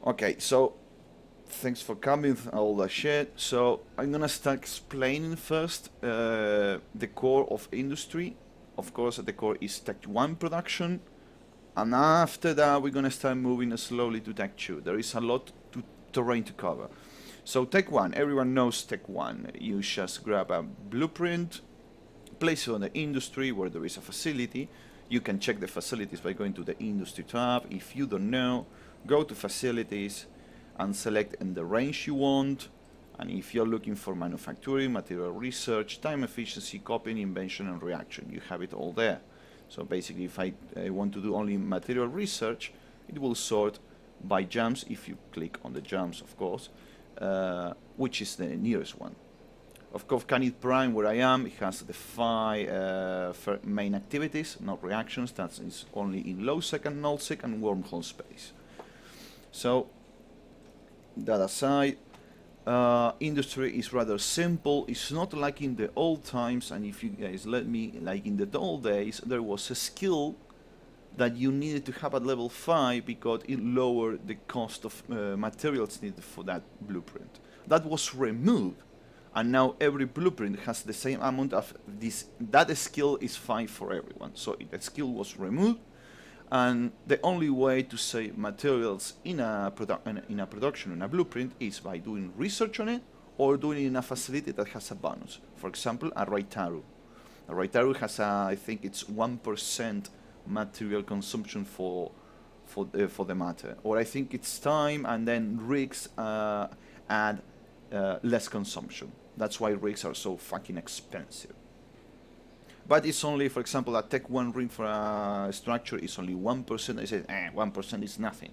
Okay, so thanks for coming with all that shit. So I'm gonna start explaining first the core of industry. Of course, at the core is Tech 1 production, and after that we're gonna start moving slowly to Tech 2. There is a lot to terrain to cover. So Tech 1, everyone knows Tech 1. You just grab a blueprint, place it on the industry where there is a facility. You can check the facilities by going to the industry tab. If you don't know, go to facilities and select in the range you want. And if you're looking for manufacturing, material research, time efficiency, copying, invention, and reaction, you have it all there. So basically, if I want to do only material research, it will sort by jumps, if you click on the jumps, of course, which is the nearest one. Of course, Canid Prime, where I am, it has the 5 main activities, not reactions. That is only in low sec and null sec and wormhole space. So, that aside, industry is rather simple. It's not like in the old times, and if you guys let me, like in the old days, there was a skill that you needed to have at level 5 because it lowered the cost of materials needed for that blueprint. That was removed, and now every blueprint has the same amount of this. That skill is 5 for everyone. So the skill was removed, and the only way to save materials in a production, in a blueprint, is by doing research on it or doing it in a facility that has a bonus. For example, a Raitaru. A Raitaru has I think it's 1% material consumption for the matter, or I think it's time, and then rigs add less consumption. That's why rigs are so fucking expensive. But it's only, for example, a Tech 1 rig for a structure is only 1%. I said, 1% is nothing.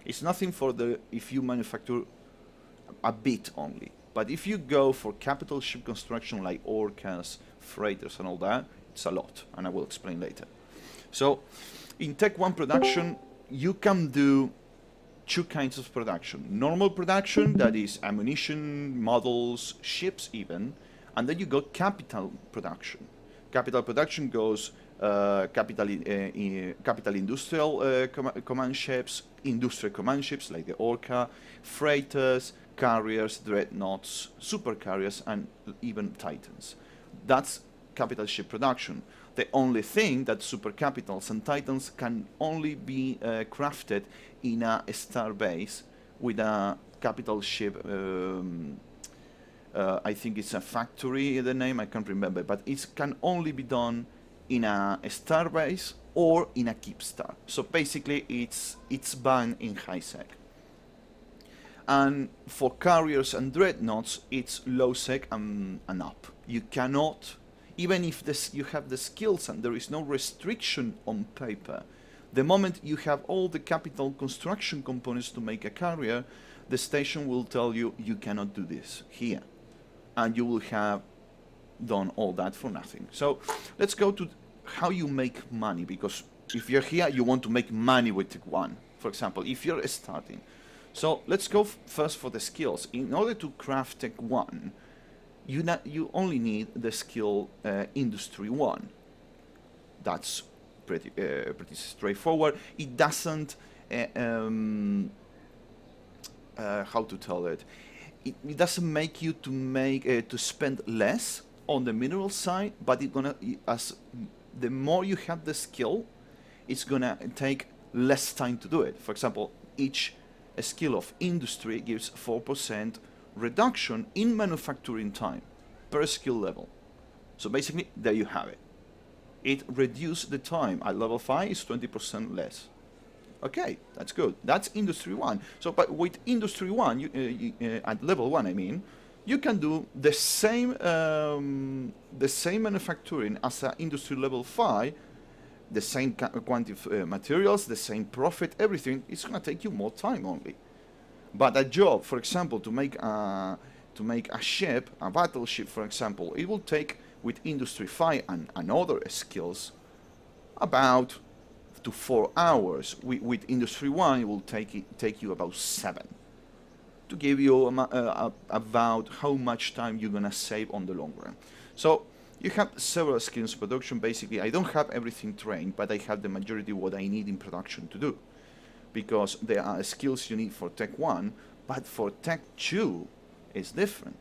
It's nothing for if you manufacture a bit only. But if you go for capital ship construction like orcas, freighters, and all that, it's a lot, and I will explain later. So, in Tech 1 production, you can do 2 kinds of production. Normal production, that is ammunition, models, ships even, and then you go capital production. Capital production goes capital industrial command ships, industrial command ships like the Orca, freighters, carriers, dreadnoughts, super carriers, and even Titans. That's capital ship production. The only thing that super capitals and Titans can only be crafted in a star base with a capital ship. I think it's a factory, the name, I can't remember, but it can only be done in a star base or in a keep star. So basically it's banned in high sec. And for carriers and dreadnoughts, it's low sec and up. You cannot, even if you have the skills and there is no restriction on paper, the moment you have all the capital construction components to make a carrier, the station will tell you, you cannot do this here. And you will have done all that for nothing. So let's go to how you make money, because if you're here, you want to make money with Tech 1. For example, if you're starting. So let's go first for the skills. In order to craft Tech 1, you only need the skill Industry 1. That's pretty straightforward. It doesn't, how to tell it, it doesn't make you to spend less on the mineral side, but as the more you have the skill, it's gonna take less time to do it. For example, each skill of industry gives 4% reduction in manufacturing time per skill level. So basically, there you have it. It reduces the time. At level 5, it's 20% less. Okay, that's good. That's Industry 1. So, but with Industry 1, at level 1, I mean, you can do the same manufacturing as an Industry level 5, the same quantity of materials, the same profit, everything. It's gonna take you more time only. But a job, for example, to make a ship, a battleship, for example, it will take with Industry 5 and other skills about to 4 hours. With Industry 1, it will take you about 7 to give you about how much time you're gonna save on the long run. So you have several skills production. Basically, I don't have everything trained, but I have the majority of what I need in production to do. because there are skills you need for Tech 1, but for Tech 2, it's different.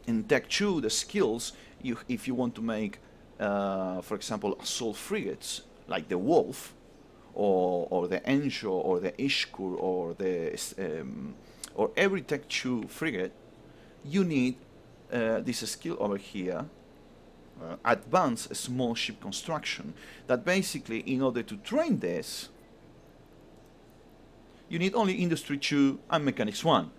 In Tech 2, the skills, if you want to make, for example, assault frigates, like the Wolf, or the Enjo, or the Ishkur, or every Tech 2 frigate, you need this skill over here, advanced small ship construction, that basically, in order to train this, you need only Industry 2 and Mechanics 1.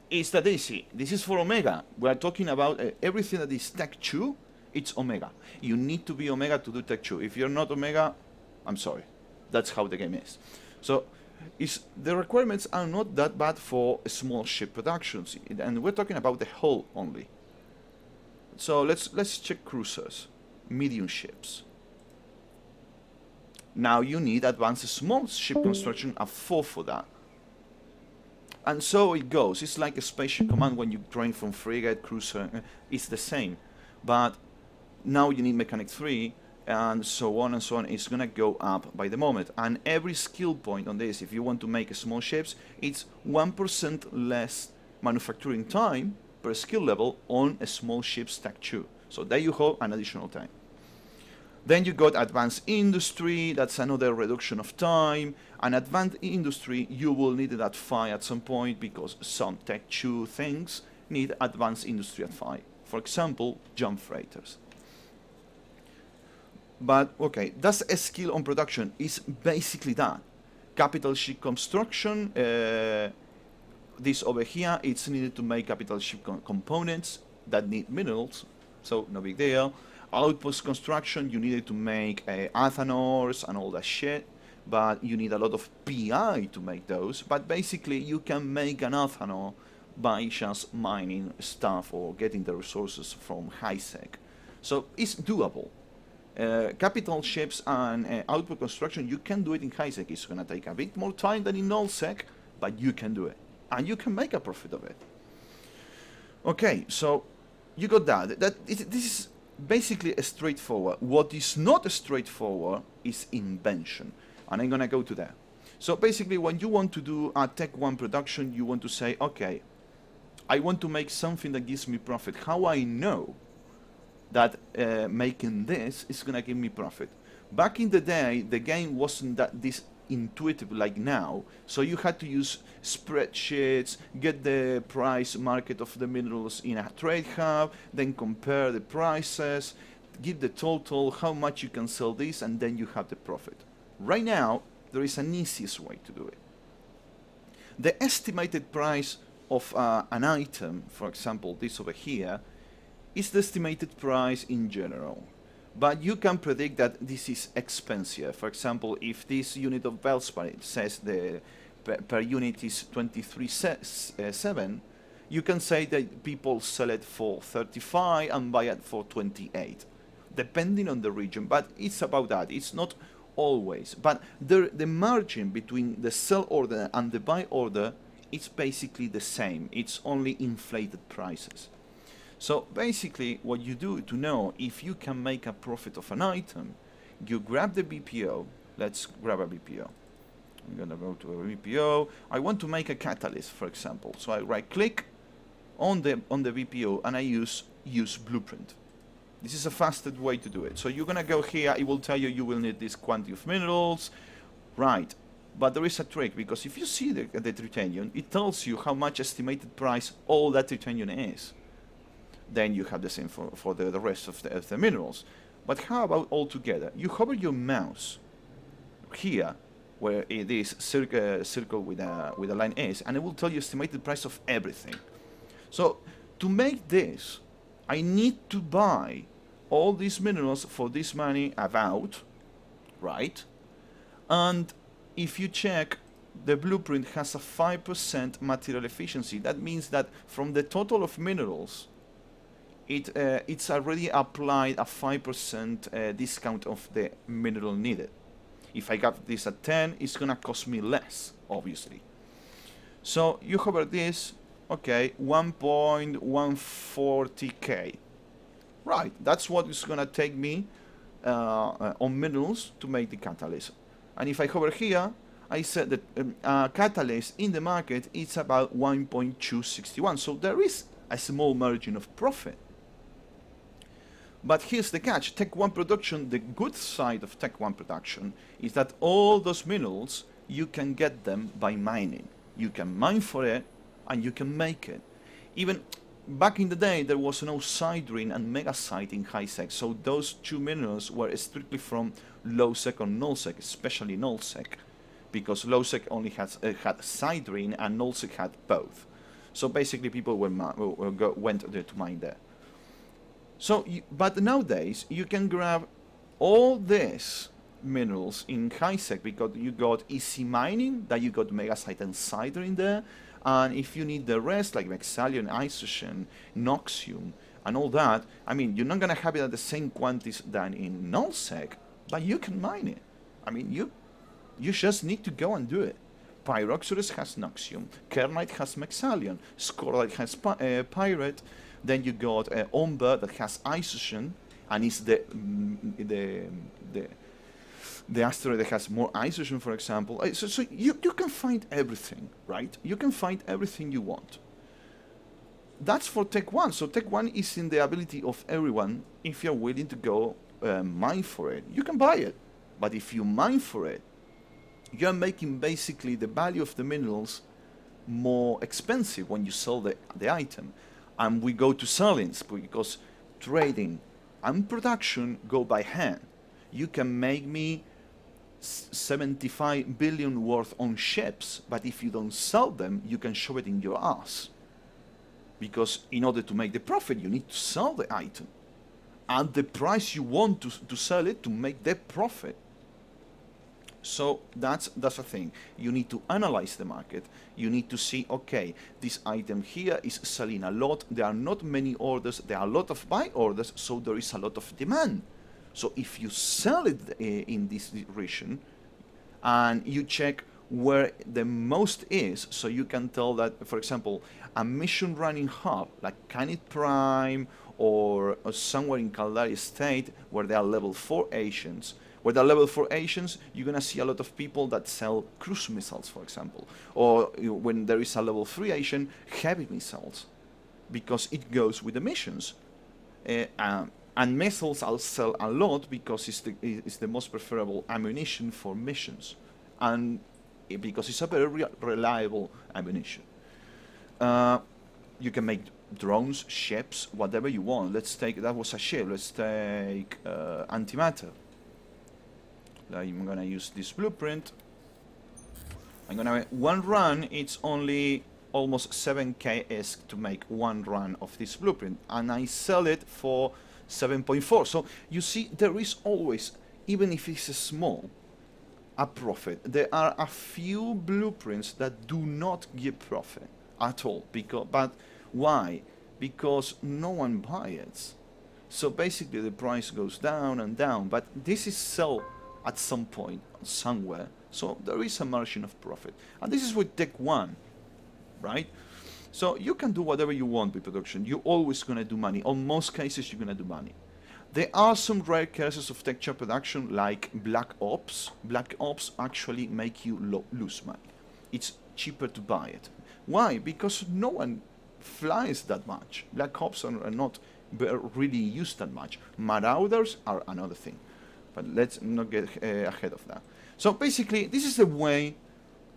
It's that easy. This is for Omega. We are talking about everything that is Tech 2, it's Omega. You need to be Omega to do Tech 2. If you're not Omega, I'm sorry. That's how the game is. So the requirements are not that bad for small ship productions, and we're talking about the hull only. So let's check cruisers, medium ships. Now you need advanced small ship construction at 4 for that. And so it goes. It's like a spaceship command when you train from frigate, cruiser, it's the same. But now you need mechanic 3, and so on and so on. It's gonna go up by the moment. And every skill point on this, if you want to make small ships, it's 1% less manufacturing time per skill level on a small ship Tech 2. So there you have an additional time. Then you got advanced industry, that's another reduction of time. And advanced industry, you will need it at 5 at some point, because some Tech 2 things need advanced industry at 5. For example, jump freighters. But okay, that's a skill on production. It's basically that. Capital ship construction, this over here, it's needed to make capital ship components that need minerals, so no big deal. Outpost construction, you needed to make athanors and all that shit, but you need a lot of PI to make those. But basically, you can make an athanor by just mining stuff or getting the resources from HiSec. So it's doable. Capital ships and output construction, you can do it in HiSec. It's going to take a bit more time than in nullsec, but you can do it. And you can make a profit of it. Okay, so you got that. This is basically a straightforward. What is not straightforward is invention. And I'm going to go to that. So basically, when you want to do a Tech 1 production, you want to say, okay, I want to make something that gives me profit. How I know that making this is going to give me profit? Back in the day, the game wasn't this intuitive like now, so you had to use spreadsheets, get the price market of the minerals in a trade hub, then compare the prices, give the total, how much you can sell this, and then you have the profit. Right now, there is an easiest way to do it. The estimated price of an item, for example, this over here, is the estimated price in general. But you can predict that this is expensive. For example, if this unit of Bellspar says the per unit is 23.7, you can say that people sell it for 35 and buy it for 28, depending on the region. But it's about that. It's not always. But the margin between the sell order and the buy order is basically the same. It's only inflated prices. So basically, what you do to know if you can make a profit of an item, you grab the BPO. Let's grab a BPO. I'm gonna go to a BPO. I want to make a catalyst, for example. So I right-click on the BPO and I use blueprint. This is a fastest way to do it. So you're gonna go here. It will tell you you will need this quantity of minerals, right? But there is a trick, because if you see the tritanium, it tells you how much estimated price all that tritanium is. Then you have the same for the rest of the minerals. But how about all together? You hover your mouse here, where it is circle with a line S, and it will tell you estimated price of everything. So to make this, I need to buy all these minerals for this money about, right? And if you check, the blueprint has a 5% material efficiency. That means that from the total of minerals, it's already applied a 5% discount of the mineral needed. If I got this at 10, it's gonna cost me less, obviously. So you hover this, okay, 1.140k. Right, that's what it's gonna take me on minerals to make the catalyst. And if I hover here, I said that catalyst in the market is about 1.261. So there is a small margin of profit. But here's the catch. Tech 1 production, the good side of Tech 1 production is that all those minerals, you can get them by mining. You can mine for it and you can make it. Even back in the day, there was no siderin and megasite in high sec, so those two minerals were strictly from low sec or null sec, especially null sec, because low sec only had siderin and null sec had both. So basically, people went there to mine there. So, but nowadays you can grab all these minerals in high sec because you got easy mining, that you got megasite and siderin there. And if you need the rest, like Mexalium, Isogen, Noxium, and all that, I mean, you're not going to have it at the same quantities than in nullsec, but you can mine it. I mean, you just need to go and do it. Pyroxorus has Noxium, Kernite has Mexalium, Scorlite has Pyrite, then you got Omber that has Isogen, and is the asteroid that has more isogen, for example. So you can find everything, right? You can find everything you want. That's for Tech 1. So Tech 1 is in the ability of everyone. If you're willing to go mine for it, you can buy it. But if you mine for it, you're making basically the value of the minerals more expensive when you sell the item. And we go to sellings because trading and production go by hand. You can make me 75 billion worth on ships, but if you don't sell them, you can shove it in your ass. Because in order to make the profit, you need to sell the item at the price you want to sell it to make the profit. So that's a thing. You need to analyze the market. You need to see, okay, this item here is selling a lot. There are not many orders. There are a lot of buy orders, so there is a lot of demand. So if you sell it in this region and you check where the most is, so you can tell that, for example, a mission running hub like Canid Prime or somewhere in Caldari State where there are level 4 Asians. Where there are level 4 Asians, you're going to see a lot of people that sell cruise missiles, for example. Or when there is a level 3 Asian, heavy missiles, because it goes with the missions. And missiles I'll sell a lot because it's the most preferable ammunition for missions, and because it's a very reliable ammunition. You can make drones, ships, whatever you want. Let's take, that was a ship, let's take antimatter. I'm gonna use this blueprint. I'm gonna, one run, it's only almost 7k to make one run of this blueprint, and I sell it for 7.4. So you see, there is always, even if it's small, a profit. There are a few blueprints that do not give profit at all. But why? Because no one buys it. So basically the price goes down and down, but this is sold at some point, somewhere. So there is a margin of profit. And this is with Tech 1, right? So you can do whatever you want with production. You're always going to do money. On most cases, you're going to do money. There are some rare cases of texture production like Black Ops. Black Ops actually make you lose money. It's cheaper to buy it. Why? Because no one flies that much. Black Ops are not really used that much. Marauders are another thing. But let's not get ahead of that. So basically, this is a way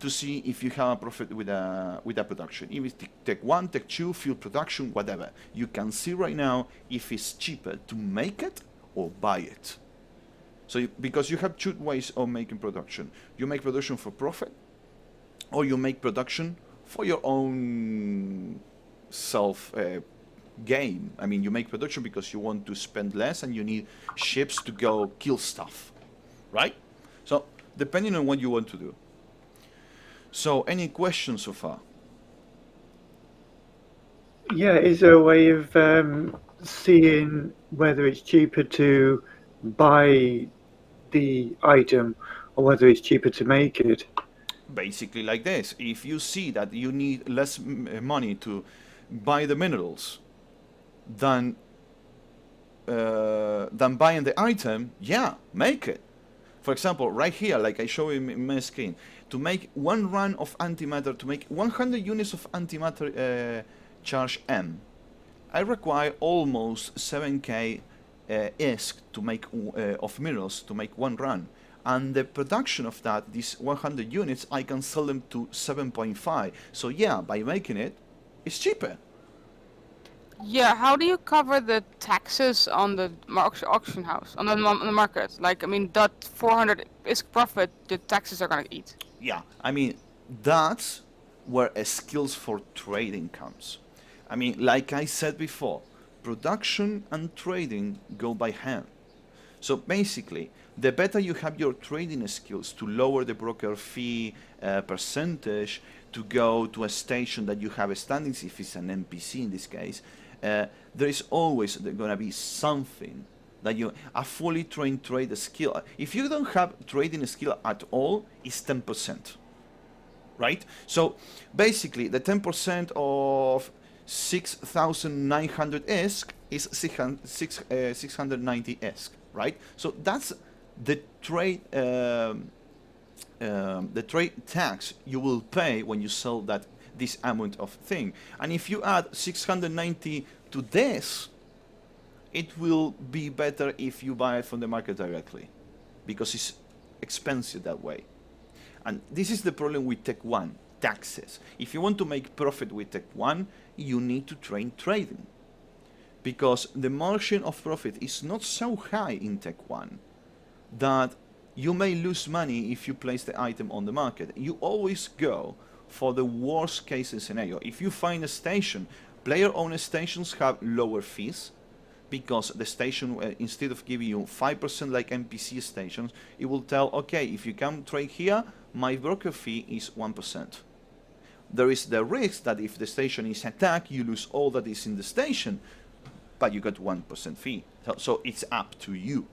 to see if you have a profit with a production. If it's Tech 1, Tech 2, field production, whatever. You can see right now if it's cheaper to make it or buy it. So because you have two ways of making production. You make production for profit, or you make production for your own self game. I mean, you make production because you want to spend less and you need ships to go kill stuff, right? So depending on what you want to do. So any questions so far? Yeah, is there a way of seeing whether it's cheaper to buy the item or whether it's cheaper to make it? Basically like this. If you see that you need less money to buy the minerals than buying the item, yeah, make it. For example, right here, like I show in my screen, To make one run of antimatter, to make 100 units of antimatter charge M, I require almost 7k ISK to make of minerals to make one run, and the production of that, these 100 units, I can sell them to 7.5. So yeah, by making it, it's cheaper. Yeah, how do you cover the taxes on the auction house, on the market? Like, I mean, that 400 is profit, the taxes are gonna eat. Yeah, I mean, that's where a skills for trading comes. I mean, like I said before, production and trading go by hand. So basically, the better you have your trading skills to lower the broker fee percentage, to go to a station that you have a standings, if it's an NPC in this case, there is always going to be something that a fully trained trader skill. If you don't have trading skill at all, it's 10%, right? So basically, the 10% of 6,900 ESK is 690 ESK, right? So that's the trade tax you will pay when you sell this amount of thing. And if you add 690 to this, it will be better if you buy it from the market directly, because it's expensive that way. And this is the problem with Tech 1, taxes. If you want to make profit with Tech 1, you need to train trading, because the margin of profit is not so high in Tech 1 that you may lose money if you place the item on the market. You always go for the worst case scenario. If you find a station, player-owned stations have lower fees, because the station, instead of giving you 5% like NPC stations, it will tell, okay, if you come trade here, my broker fee is 1%. There is the risk that if the station is attacked, you lose all that is in the station, but you got 1% fee. So it's up to you.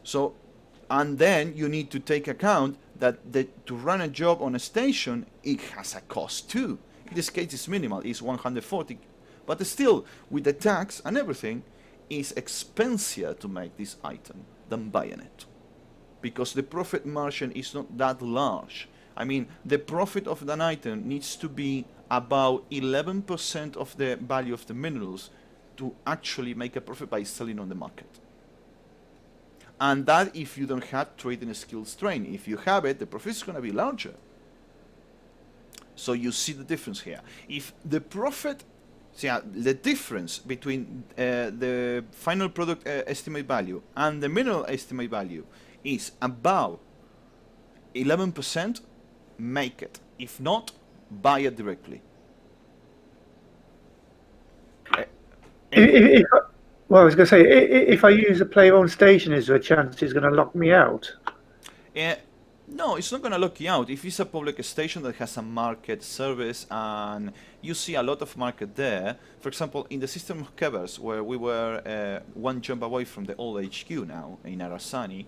So, and then you need to take account that to run a job on a station, it has a cost too. In this case, it's minimal, it's 140. But still, with the tax and everything, it's expensive to make this item than buying it, because the profit margin is not that large. I mean, the profit of an item needs to be about 11% of the value of the minerals to actually make a profit by selling on the market. And that if you don't have trading skills trained. If you have it, the profit is going to be larger. So you see the difference here. If the profit, the difference between the final product estimate value and the mineral estimate value is about 11%, make it. If not, buy it directly. Well, I was going to say, if I use a player-owned station, is there a chance it's going to lock me out? No, it's not going to lock you out. If it's a public station that has a market service and you see a lot of market there, for example, in the system of covers, where we were one jump away from the old HQ now, in Arasani,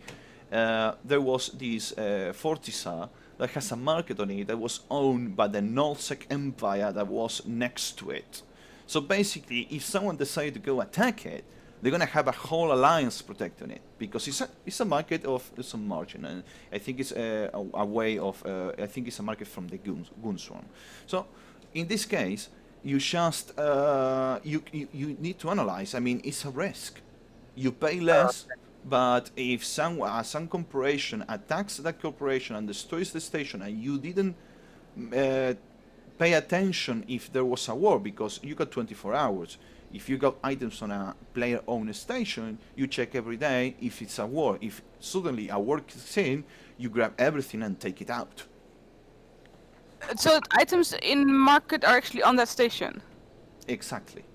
there was this Fortisa that has a market on it that was owned by the Nullsec Empire that was next to it. So basically, if someone decided to go attack it, they're going to have a whole alliance protecting it, because it's a market of some margin, and I think it's a way of I think it's a market from the Gunswarm. So in this case, you just you need to analyze. I mean, it's a risk. You pay less, but if some corporation attacks that corporation and destroys the station, and you didn't pay attention if there was a war, because you got 24 hours. If you got items on a player-owned station, you check every day if it's a war. If suddenly a war kicks in, you grab everything and take it out. So items in market are actually on that station? Exactly.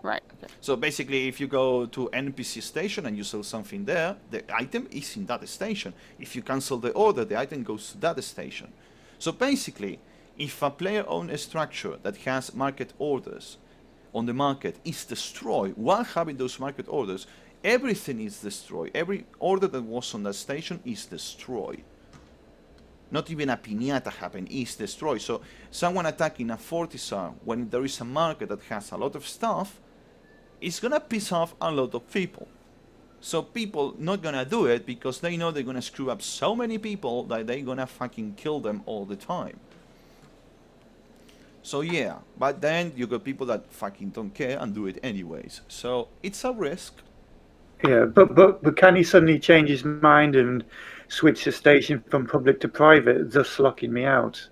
Right. Okay. So basically, if you go to NPC station and you sell something there, the item is in that station. If you cancel the order, the item goes to that station. So basically, if a player-owned structure that has market orders on the market is destroyed while having those market orders, everything is destroyed. Every order that was on that station is destroyed. Not even a piñata happened, is destroyed. So someone attacking a Fortisar when there is a market that has a lot of stuff is gonna piss off a lot of people. So people not gonna do it because they know they're gonna screw up so many people that they're gonna fucking kill them all the time. So yeah, but then you got people that fucking don't care and do it anyways. So it's a risk. Yeah, but can he suddenly change his mind and switch the station from public to private, thus locking me out?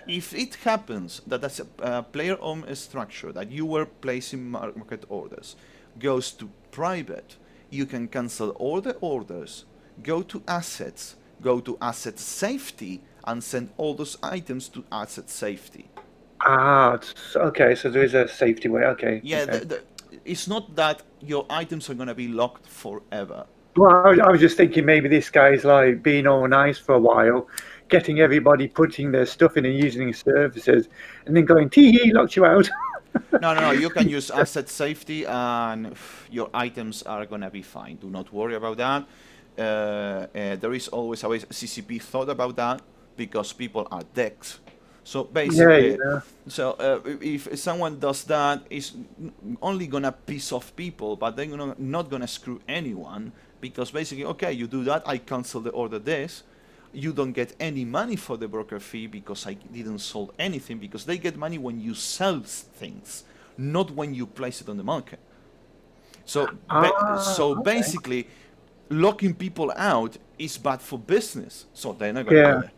If it happens that as a player-owned structure that you were placing market orders goes to private, you can cancel all the orders, go to asset safety, and send all those items to asset safety. Ah, okay. So there is a safety way. Okay, Yeah, okay. it's not that your items are gonna be locked forever. Well, I was just thinking maybe this guy's like being all nice for a while, getting everybody putting their stuff in and using his services, and then going, tee hee, locked you out. No, no, no. You can use asset safety, and your items are gonna be fine. Do not worry about that. There is always a way. CCP thought about that because people are dicks. So Yeah, basically, yeah. if someone does that, it's only gonna piss off people, but they're not gonna screw anyone because basically, okay, you do that, I cancel the order this. You don't get any money for the broker fee because I didn't sell anything, because they get money when you sell things, not when you place it on the market. So, Okay. basically, locking people out is bad for business. So they're not gonna do Yeah, it.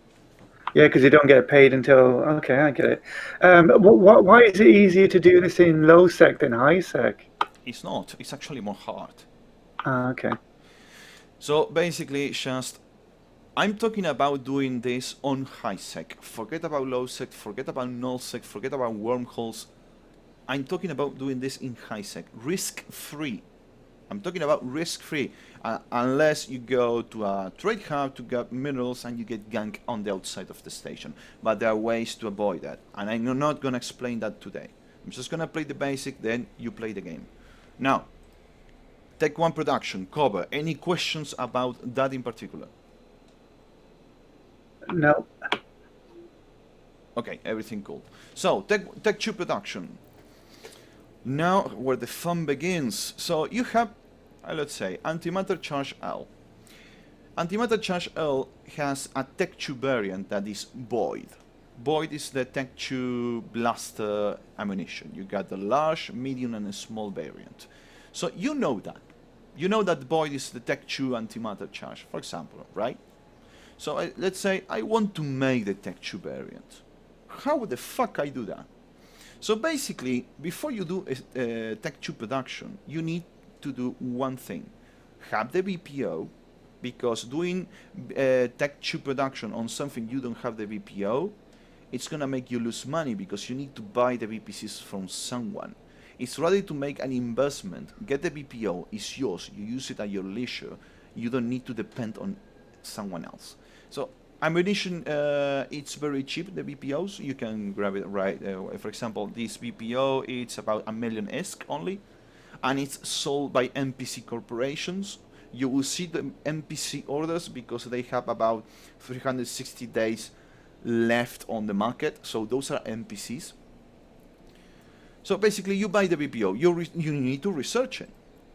yeah, because you don't get paid until. Okay, I get it. Why is it easier to do this in low sec than high sec? It's not. It's actually more hard. Okay. So basically, just I'm talking about doing this on high sec. Forget about low sec. Forget about null sec. Forget about wormholes. I'm talking about doing this in high sec, risk free. I'm talking about risk free, unless you go to a trade hub to get minerals and you get ganked on the outside of the station. But there are ways to avoid that, and I'm not going to explain that today. I'm just going to play the basic, then you play the game. Now, Tech 1 production, cover. Any questions about that in particular? No. Okay, everything cool. So, Tech 2 production. Now, where the fun begins. So, you have, let's say, antimatter charge L. Antimatter charge L has a Tech 2 variant that is Void. Void is the Tech 2 blaster ammunition. You got the large, medium, and a small variant. So, you know that. You know that Void is the Tech 2 antimatter charge, for example, right? So, let's say I want to make the Tech 2 variant. How the fuck I do that? So basically, before you do Tech 2 production, you need to do one thing. Have the BPO, because doing Tech 2 production on something you don't have the BPO, it's going to make you lose money because you need to buy the BPCs from someone. It's rather to make an investment. Get the BPO, it's yours. You use it at your leisure. You don't need to depend on someone else. So ammunition, it's very cheap, the BPOs. You can grab it right. For example, this BPO, it's about a million ISK only, and it's sold by NPC corporations. You will see the NPC orders because they have about 360 days left on the market. So those are NPCs. So basically, you buy the BPO. You need to research it.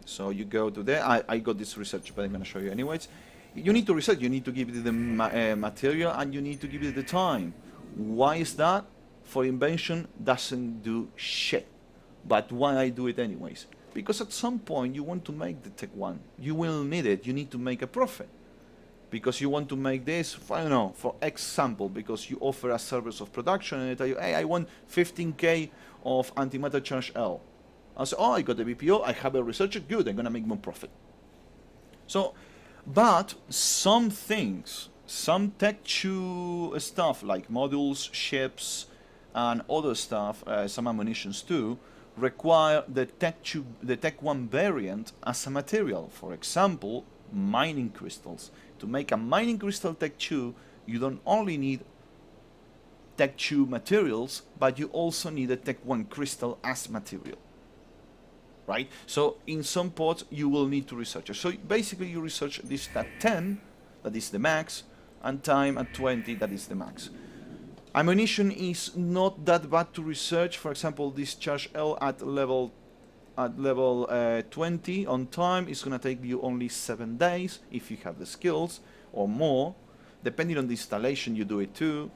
So you go to there. I got this research, but I'm going to show you anyways. You need to research, you need to give it the material, and you need to give it the time. Why is that? For invention doesn't do shit. But why I do it anyways? Because at some point you want to make the Tech 1. You will need it. You need to make a profit. Because you want to make this, I don't know, for example, because you offer a service of production and they tell you, hey, I want 15K of antimatter charge L. I say, oh, I got the BPO, I have a researcher, good, I'm going to make more profit. So, but some things, some Tech 2 stuff like modules, ships, and other stuff, some ammunitions too, require the Tech 1 variant as a material. For example, mining crystals. To make a mining crystal Tech 2, you don't only need Tech 2 materials, but you also need a Tech 1 crystal as material. Right? So in some pods you will need to research it. So basically you research this at 10, that is the max, and time at 20, that is the max. Ammunition is not that bad to research. For example, this charge L at level at level 20 on time, it's going to take you only 7 days if you have the skills, or more. Depending on the installation, you do it too.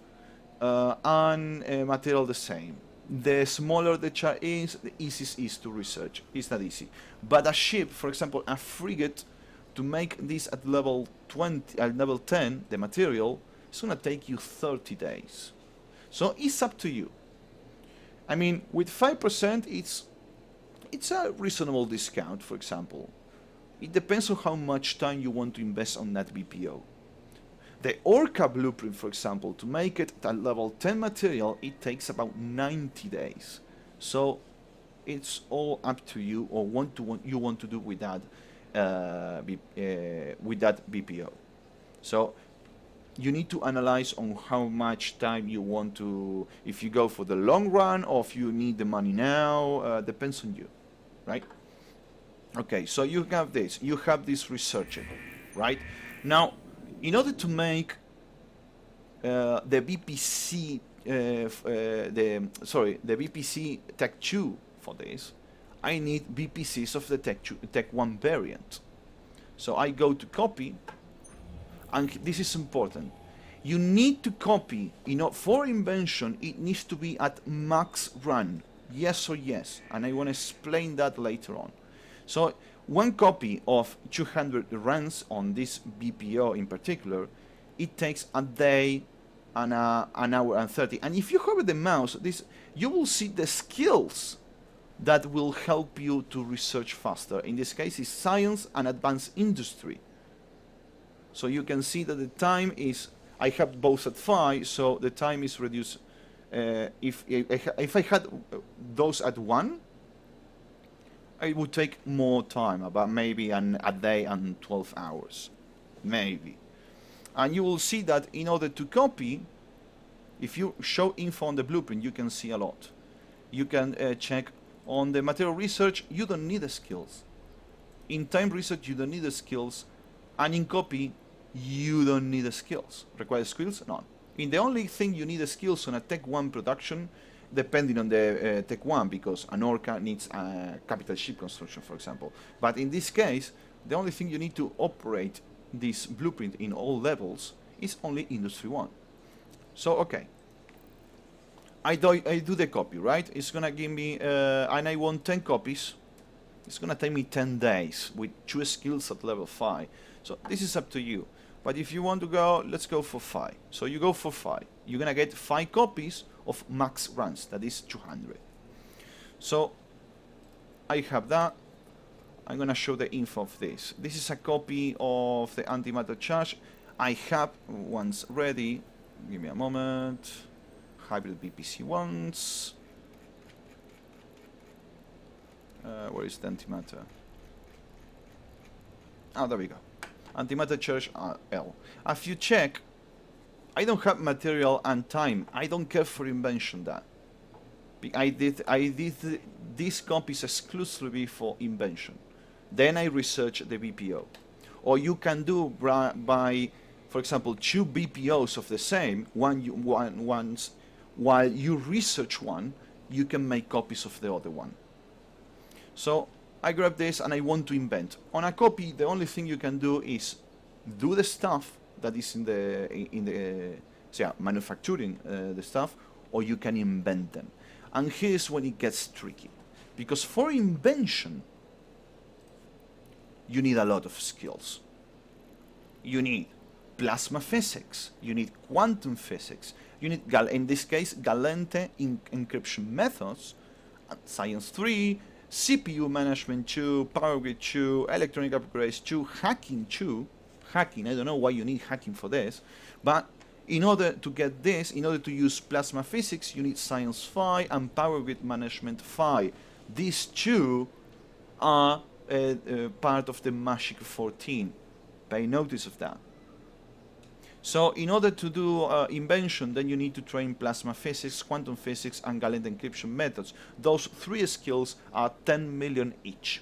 And material the same. The smaller the chart is, the easiest is to research. It's not easy. But a ship, for example, a frigate, to make this at level 20, at level 10, the material, it's going to take you 30 days. So it's up to you. I mean, with 5%, it's a reasonable discount, for example. It depends on how much time you want to invest on that BPO. The Orca blueprint, for example, to make it at level 10 material, it takes about 90 days. So it's all up to you, or you want to do with that BPO. So you need to analyze on how much time you want to, if you go for the long run or if you need the money now, depends on you, right? Okay, so you have this researching, right? Now, in order to make the VPC, the VPC Tech 2 for this, I need VPCs of the Tech 1 variant. So I go to copy, and this is important. You need to copy, for invention, it needs to be at max run, yes or yes, and I want to explain that later on. So one copy of 200 runs on this BPO in particular, it takes a day and an hour and 30. And if you hover the mouse, you will see the skills that will help you to research faster. In this case, it's science and advanced industry. So you can see that the time is, I have both at 5, so the time is reduced. If I had those at 1, it would take more time, about maybe a day and 12 hours, maybe. And you will see that in order to copy, if you show info on the blueprint, you can see a lot. You can check on the material research, you don't need the skills. In time research, you don't need the skills. And in copy, you don't need the skills. Require skills? None. In the only thing you need the skills on a Tech 1 production, depending on the Tech 1, because an Orca needs a capital ship construction, for example. But in this case, the only thing you need to operate this blueprint in all levels is only Industry 1. So, okay. I do the copy, right? It's going to give me, and I want 10 copies. It's going to take me 10 days with 2 skills at level 5. So this is up to you. But if you want to go, let's go for 5. So you go for 5. You're going to get 5 copies of max runs, that is 200. So I have that. I'm going to show the info of this. This is a copy of the antimatter charge. I have, once ready, give me a moment, hybrid VPC ones. Where is the antimatter? Oh, there we go. Antimatter charge L. If you check, I don't have material and time. I don't care for invention that. I did these copies exclusively for invention. Then I research the BPO. Or you can do by, for example, 2 BPOs of the same, once, while you research one, you can make copies of the other one. So I grab this and I want to invent. On a copy, the only thing you can do is do the stuff that is in the manufacturing the stuff, or you can invent them. And here's when it gets tricky, because for invention, you need a lot of skills. You need plasma physics, you need quantum physics, you need, in this case, Galente encryption methods, Science 3, CPU management 2, power grid 2, electronic upgrades 2, hacking 2. Hacking, I don't know why you need hacking for this, but in order to get this, in order to use plasma physics, you need Science 5 and power grid management 5. These 2 are part of the Magic 14. Pay notice of that. So in order to do invention, then you need to train plasma physics, quantum physics, and Galente encryption methods. Those 3 skills are 10 million each.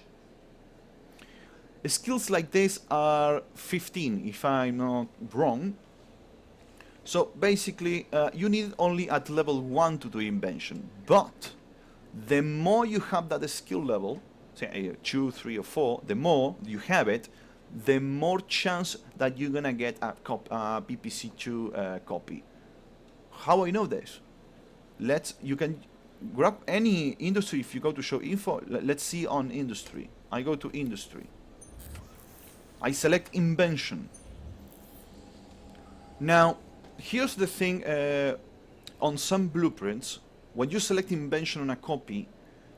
Skills like this are 15, if I'm not wrong. So basically, you need only at level 1 to do invention. But the more you have that skill level, say 2, 3, or 4, the more you have it, the more chance that you're gonna get a BPC2 copy. How I know this? You can grab any industry. If you go to show info, let's see on industry. I go to industry. I select invention. Now, here's the thing, on some blueprints, when you select invention on a copy,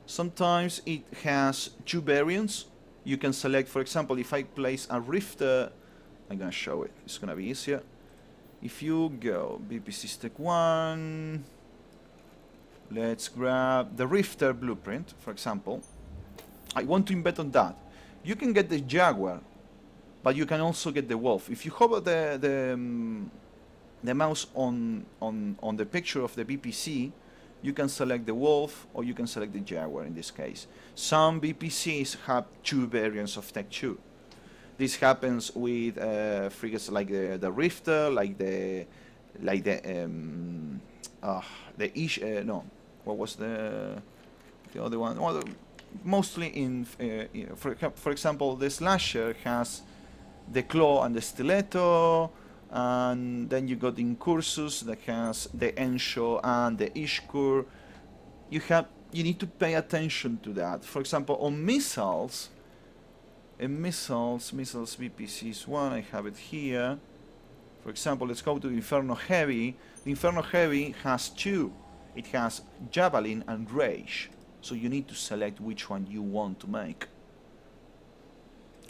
sometimes it has two variants. You can select, for example, if I place a rifter, I'm gonna show it, it's gonna be easier. If you go BPC stack 1, let's grab the rifter blueprint, for example. I want to invent on that. You can get the Jaguar, but you can also get the Wolf. If you hover the mouse on the picture of the BPC, you can select the Wolf or you can select the Jaguar in this case. Some BPCs have two variants of Tech 2. This happens with frigates like the Rifter, what was the other one? Well, mostly in for example, the Slasher has the Claw and the Stiletto, and then you got the Incursus that has the Ensho and the Ishkur. You need to pay attention to that. For example, on missiles, missiles BPCs 1, I have it here. For example, let's go to Inferno Heavy. The Inferno Heavy has two. It has Javelin and Rage. So you need to select which one you want to make.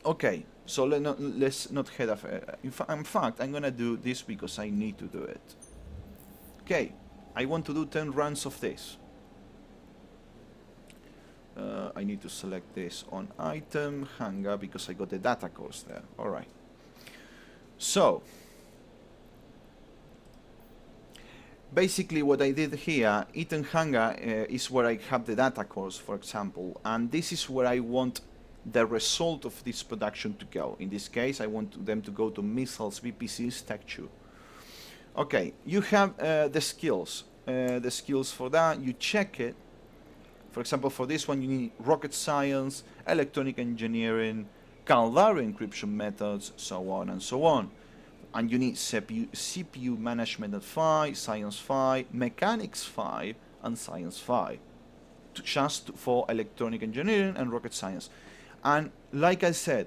Okay, so let's not head off. In fact, I'm gonna do this because I need to do it. Okay, I want to do 10 runs of this. I need to select this on item, hangar, because I got the data cores there. Alright. So, basically what I did here, item hangar is where I have the data cores, for example, and this is where I want the result of this production to go. In this case, I want them to go to missiles, BPCs, Tech 2. Okay, you have the skills. The skills for that, you check it. For example, for this one, you need rocket science, electronic engineering, Caldera encryption methods, so on and so on. And you need CPU management at 5, science 5, mechanics 5, and science 5. Just for electronic engineering and rocket science. And like I said,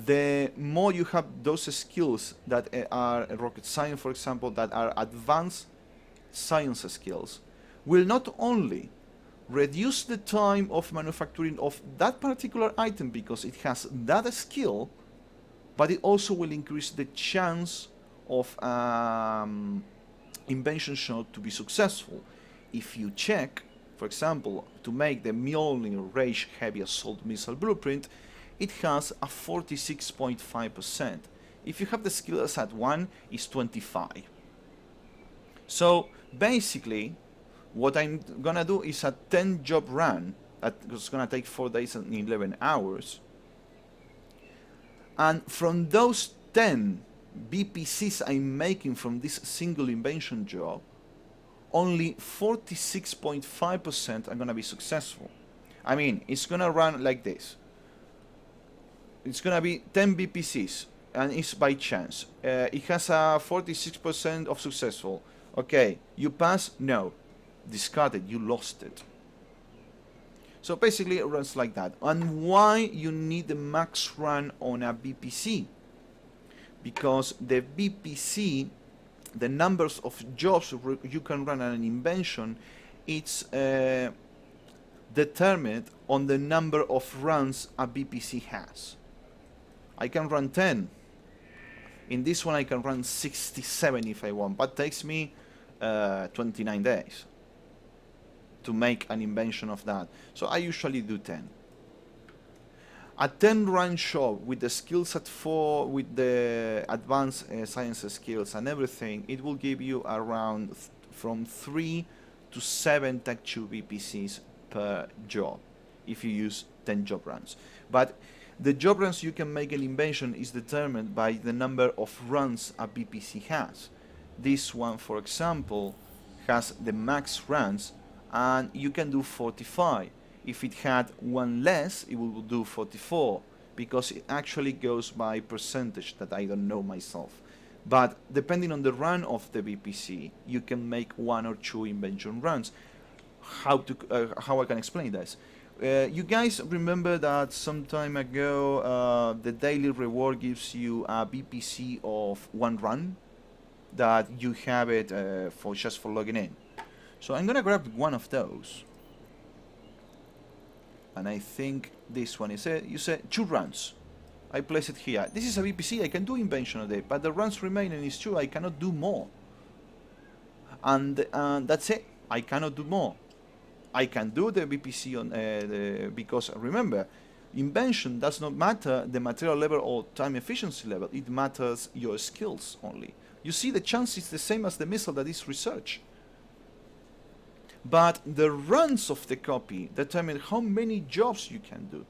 the more you have those skills that are rocket science, for example, that are advanced science skills, will not only reduce the time of manufacturing of that particular item because it has that skill, but it also will increase the chance of invention shot to be successful. If you check, for example, to make the Mjolnir Rage Heavy Assault Missile Blueprint, it has a 46.5%. If you have the skills at 1, it's 25. So basically, what I'm gonna do is a 10 job run that's gonna take 4 days and 11 hours. And from those 10 BPCs I'm making from this single invention job, only 46.5% are gonna be successful. I mean, it's gonna run like this. It's gonna be 10 BPCs, and it's by chance. It has a 46% of successful. Okay, you pass? No. Discarded, you lost it. So basically it runs like that. And why you need the max run on a BPC? Because the BPC, the numbers of jobs you can run on an invention, it's determined on the number of runs a BPC has. I can run 10. In this one I can run 67 if I want, but takes me 29 days to make an invention of that. So I usually do 10. A 10 run shop with the skills at 4, with the advanced science skills and everything, it will give you around from 3 to 7 Tech 2 BPCs per job if you use 10 job runs. But the job runs you can make an invention is determined by the number of runs a BPC has. This one, for example, has the max runs, and you can do 45. If it had one less, it will do 44, because it actually goes by percentage that I don't know myself. But depending on the run of the VPC, you can make 1 or 2 invention runs. How I can explain this? You guys remember that some time ago the daily reward gives you a VPC of 1 run, that you have it for just for logging in. So I'm gonna grab one of those, and I think this one is it. You said 2 runs. I place it here. This is a VPC. I can do invention of it, but the runs remain, and it's true. I cannot do more. And that's it. I cannot do more. I can do the VPC on because remember, invention does not matter the material level or time efficiency level. It matters your skills only. You see, the chance is the same as the missile that is research. But the runs of the copy determine how many jobs you can do.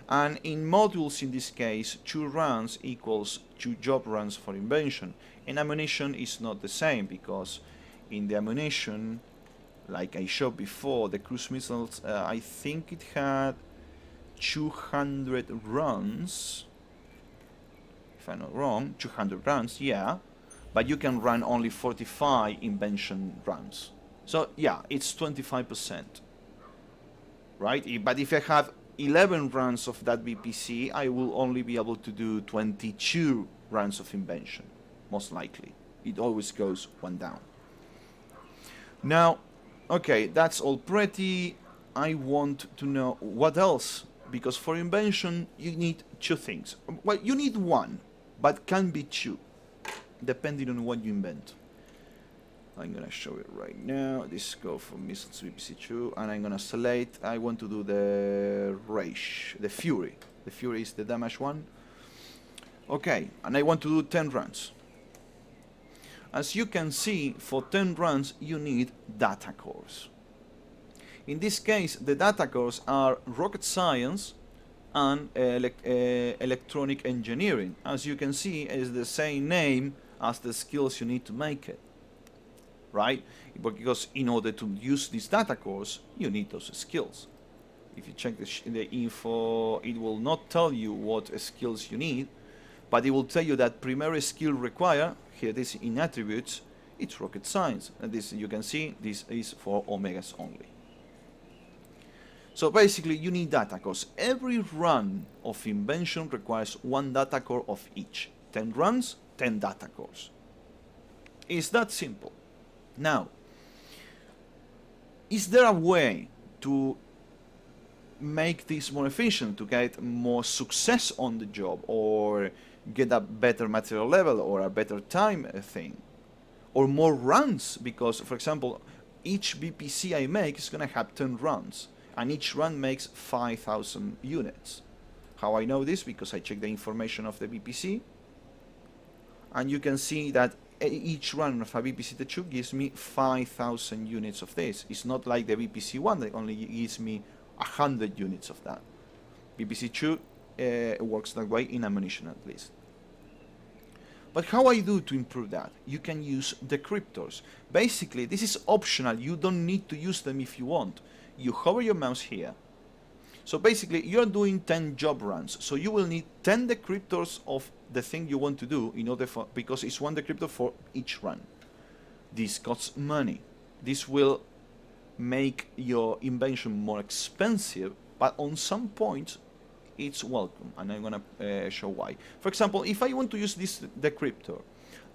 And in modules, in this case, 2 runs equals 2 job runs for invention. In ammunition, is not the same, because in the ammunition, like I showed before, the cruise missiles, I think it had 200 runs. If I'm not wrong, 200 runs, yeah. But you can run only 45 invention runs. So yeah, it's 25%. Right? But if I have 11 runs of that VPC, I will only be able to do 22 runs of invention, most likely. It always goes 1 down. Now, okay, that's all pretty. I want to know what else, because for invention you need 2 things. Well, you need 1, but can be 2, depending on what you invent. I'm gonna show it right now. This go for missiles VPC2, and I'm gonna select. I want to do the Rage, the Fury. The Fury is the damage one. Okay, and I want to do 10 runs. As you can see, for 10 runs you need data cores. In this case, the data cores are rocket science and electronic engineering. As you can see, it's the same name as the skills you need to make it. Right? Because in order to use these data cores, you need those skills. If you check the info, it will not tell you what skills you need, but it will tell you that primary skill required, here it is in attributes, it's rocket science. And this, you can see, this is for omegas only. So basically, you need data cores. Every run of invention requires 1 data core of each. 10 runs, 10 data cores. It's that simple. Now, is there a way to make this more efficient, to get more success on the job, or get a better material level, or a better time thing, or more runs? Because, for example, each VPC I make is going to have 10 runs, and each run makes 5,000 units. How I know this? Because I check the information of the VPC, and you can see that each run of a VPC2 gives me 5,000 units of this. It's not like the VPC1 that only gives me 100 units of that. VPC2 works that way in ammunition, at least. But how I do to improve that? You can use decryptors. Basically, this is optional. You don't need to use them if you want. You hover your mouse here. So basically, you're doing 10 job runs. So you will need 10 decryptors of the thing you want to do, in order for, because it's 1 decryptor for each run. This costs money. This will make your invention more expensive, but on some points it's welcome, and I'm gonna show why. For example, if I want to use this decryptor,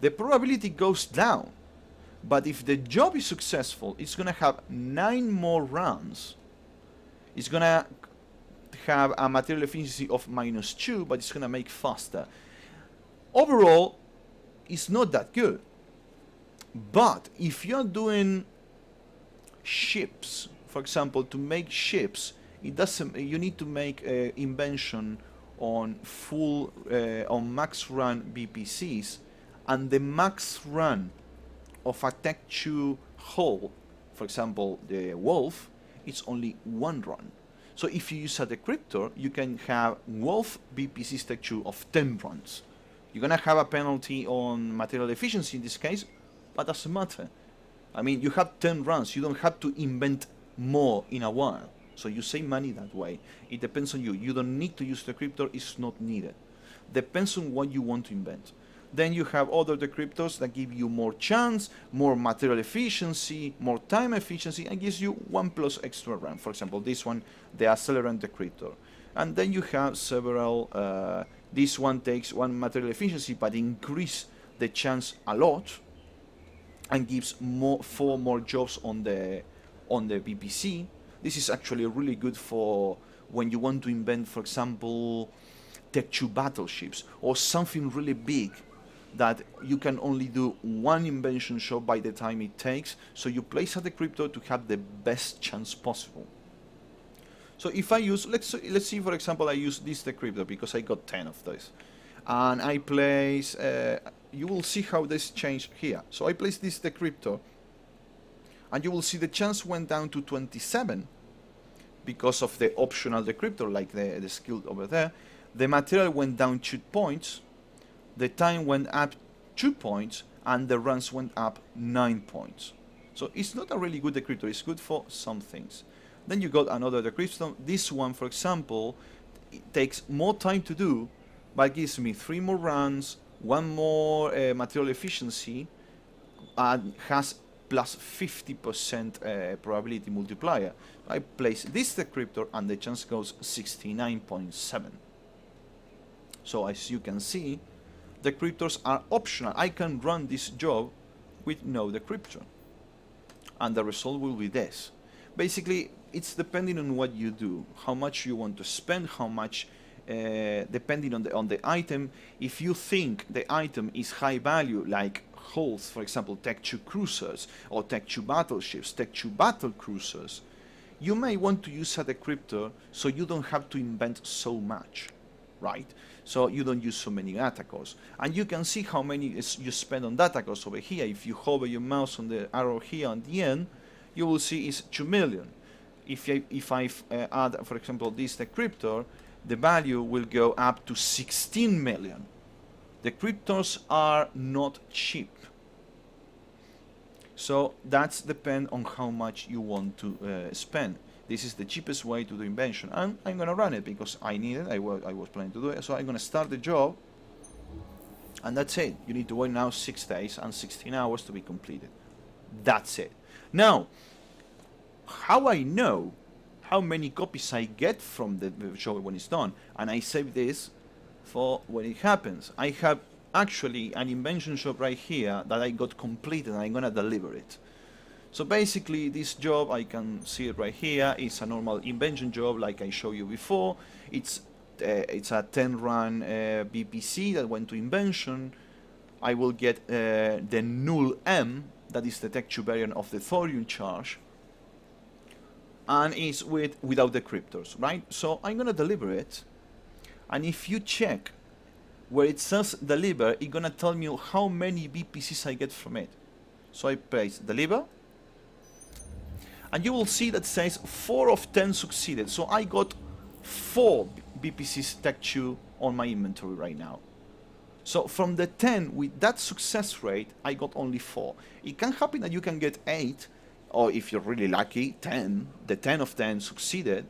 the probability goes down, but if the job is successful, it's gonna have 9 more runs. It's gonna have a material efficiency of -2, but it's gonna make faster. Overall, it's not that good. But if you're doing ships, for example, to make ships, it doesn't. You need to make invention on full on max run VPCs, and the max run of a Tech 2 hull, for example, the Wolf, it's only 1 run. So if you use a decryptor, you can have Wolf VPCs Tech 2 of 10 runs. You're gonna have a penalty on material efficiency in this case, but doesn't matter. I mean, you have 10 runs. You don't have to invent more in a while. So you save money that way. It depends on you. You don't need to use decryptor, it's not needed. Depends on what you want to invent. Then you have other decryptors that give you more chance, more material efficiency, more time efficiency, and gives you 1+ extra RAM. For example, this one, the accelerant decryptor. And then you have several, this one takes 1 material efficiency, but increase the chance a lot, and gives 4 more jobs on the VPC. This is actually really good for when you want to invent, for example, Tech 2 battleships or something really big that you can only do 1 invention shot by the time it takes. So you place a decryptor to have the best chance possible. So if I use, let's see, for example, I use this decryptor because I got 10 of those, and I place. You will see how this changed here. So I place this decryptor, and you will see the chance went down to 27 because of the optional decryptor, like the skill over there. The material went down 2 points, the time went up 2 points, and the runs went up 9 points. So it's not a really good decryptor, it's good for some things. Then you got another decryptor. This one, for example, it takes more time to do, but gives me 3 more runs, 1 more material efficiency, and has plus 50% probability multiplier. I place this decryptor and the chance goes 69.7. So as you can see, decryptors are optional. I can run this job with no decryptor, and the result will be this. Basically, it's depending on what you do, how much you want to spend, how much, depending on the item. If you think the item is high value, like hulls, for example, Tech 2 cruisers or Tech 2 battleships, Tech 2 battle cruisers, you may want to use a decryptor so you don't have to invent so much, right? So you don't use so many data cores. And you can see how many you spend on data cores over here. If you hover your mouse on the arrow here on the end, you will see it's 2 million. If I add, for example, this decryptor, the value will go up to 16 million. Decryptors are not cheap. So that's depend on how much you want to spend. This is the cheapest way to do invention, and I'm gonna run it because I need it. I was planning to do it, so I'm gonna start the job, and that's it. You need to wait now 6 days and 16 hours to be completed. That's it. Now, how I know how many copies I get from the job when it's done, and I save this for when it happens. I have actually an invention shop right here that I got completed, and I'm gonna deliver it. So basically, this job, I can see it right here, is a normal invention job like I showed you before. It's a 10-run BPC that went to invention. I will get the null M, that is the Tech 2 variant of the thorium charge, and it's without decryptors, right? So I'm gonna deliver it, and if you check where it says deliver, it's gonna tell me how many BPCs I get from it. So I press deliver, and you will see that says 4 of 10 succeeded. So I got 4 BPCs Tech 2 on my inventory right now. So from the 10 with that success rate, I got only 4. It can happen that you can get 8, or if you're really lucky, 10. The 10 of 10 succeeded,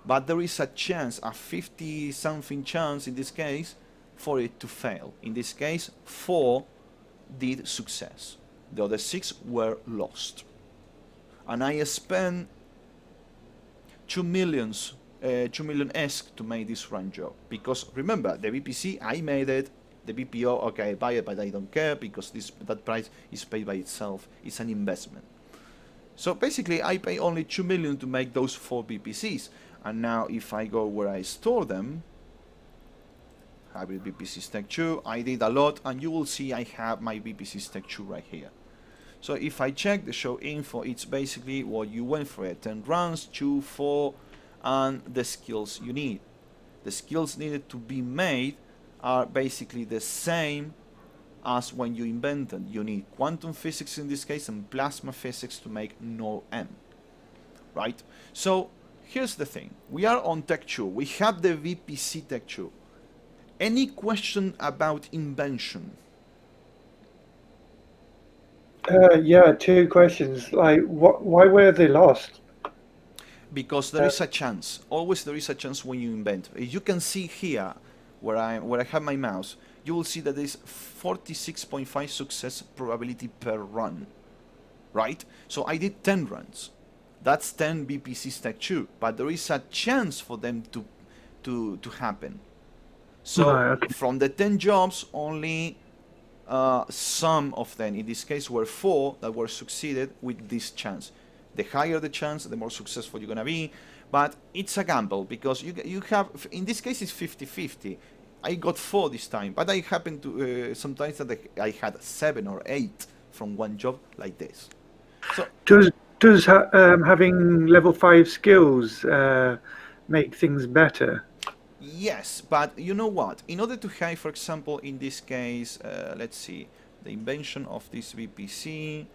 but there is a chance, a 50-something chance in this case, for it to fail. In this case, 4 did success. The other 6 were lost. And I spent 2 million ESC to make this run job. Because remember, the VPC, I made it. The BPO, okay, I buy it, but I don't care because that price is paid by itself. It's an investment. So basically, I pay only 2 million to make those 4 BPCs. And now if I go where I store them, hybrid BPCs Tech 2, I did a lot, and you will see I have my BPCs Tech 2 right here. So if I check the show info, it's basically what you went for it. 10 runs, 2, 4, and the skills you need. The skills needed to be made are basically the same as when you invented. You need quantum physics in this case and plasma physics to make null M, right? So here's the thing. We are on Tech 2. We have the VPC Tech 2. Any question about invention? Yeah, 2 questions. Like, why were they lost? because there is a chance. Always there is a chance when you invent. You can see here, where I have my mouse, you will see that there is 46.5 success probability per run, right? So I did 10 runs. That's 10 BPC stack 2, but there is a chance for them to happen. So Right, okay. from the 10 jobs, only some of them, in this case, were 4 that were succeeded with this chance. The higher the chance, the more successful you're gonna be. But it's a gamble because you have, in this case, it's 50-50. I got 4 this time, but I happen to sometimes that I had 7 or 8 from one job like this. So Does having level 5 skills make things better? yes, but you know what? In order to have, for example, in this case, let's see, the invention of this VPC,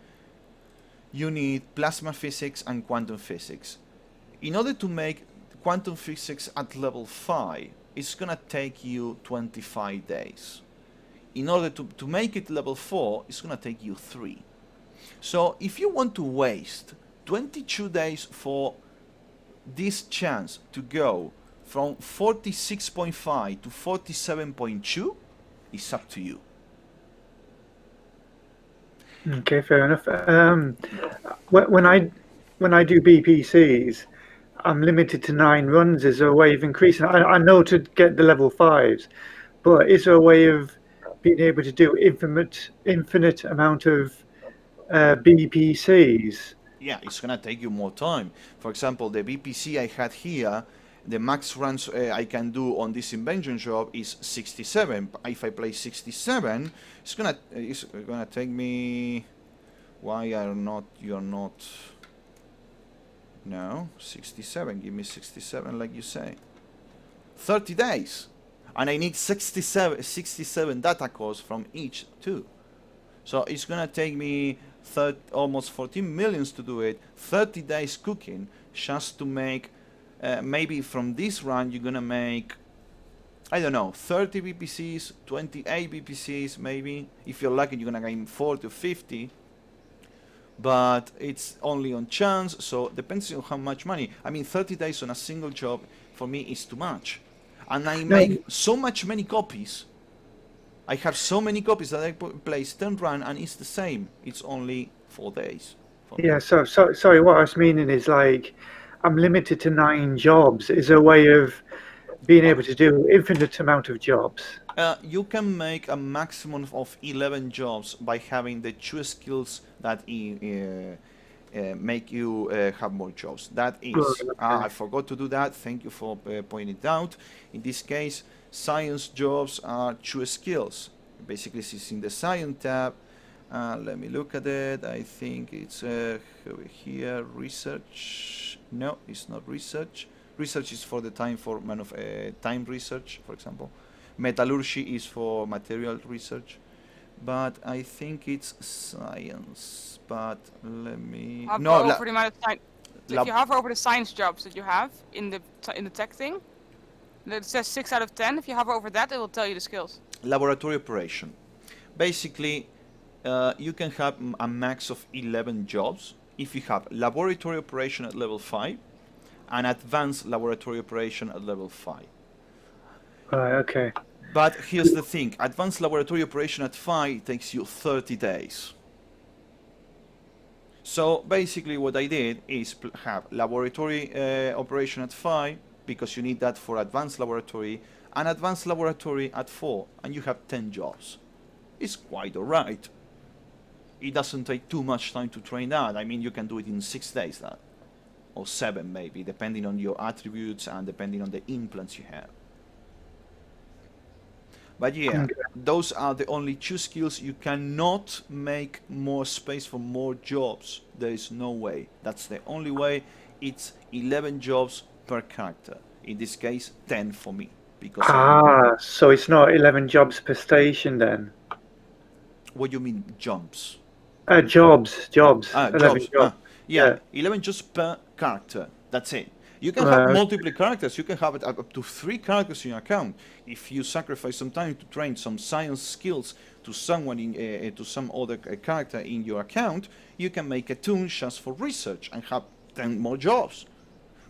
you need plasma physics and quantum physics. In order to make quantum physics at level 5, it's gonna take you 25 days. In order to make it level 4, it's gonna take you 3. So if you want to waste 22 days for this chance to go from 46.5 to 47.2, it's up to you. Okay, fair enough. When I do BPCs, I'm limited to 9 runs. Is there a way of increasing? I know to get the level 5s, but is there a way of being able to do infinite amount of BPCs? Yeah, it's gonna take you more time. For example, the BPC I had here, the max runs I can do on this invention job is 67. If I play 67, it's gonna take me. Why are not you're not? No, 67. Give me 67, like you say. 30 days, and I need 67 data cores from each too. So it's gonna take me almost 14 millions to do it. 30 days cooking just to make. Maybe from this run you're gonna make, I don't know, 30 BPCs, 28 BPCs maybe. If you're lucky, you're gonna gain 40 or 50. But it's only on chance, so depends on how much money. I mean, 30 days on a single job for me is too much. And I make so many copies. I have so many copies that I place 10 run and it's the same. It's only 4 days. Yeah, so sorry, what I was meaning is like I'm limited to 9 jobs. Is there a way of being able to do infinite amount of jobs? You can make a maximum of 11 jobs by having the 2 skills that make you have more jobs. That is, I forgot to do that. Thank you for pointing it out. In this case, science jobs are 2 skills. Basically, it's in the science tab. Let me look at it. I think it's over here. Research. No, it's not research. Research is for the time for time research, for example. Metallurgy is for material research. But I think it's science. But let me. Hover over the amount of time. If you hover over the science jobs that you have in the tech thing, it says 6 out of 10. If you hover over that, it will tell you the skills. Laboratory operation. Basically, you can have a max of 11 jobs if you have laboratory operation at level 5 and advanced laboratory operation at level 5. Right, okay. But here's the thing, advanced laboratory operation at 5 takes you 30 days. So basically what I did is have laboratory operation at 5, because you need that for advanced laboratory, and advanced laboratory at 4, and you have 10 jobs. It's quite alright. It doesn't take too much time to train that. I mean, you can do it in 6 days, that, or 7 maybe, depending on your attributes and depending on the implants you have. But yeah, those are the only 2 skills. You cannot make more space for more jobs. There is no way. That's the only way. It's 11 jobs per character. In this case, 10 for me. Because so it's not 11 jobs per station then? What do you mean, jumps? Jobs. 11 jobs. jobs. Yeah, 11 jobs per character. That's it. You can have multiple characters. You can have it up to 3 characters in your account. If you sacrifice some time to train some science skills to someone to some other character in your account, you can make a tune just for research and have 10 more jobs.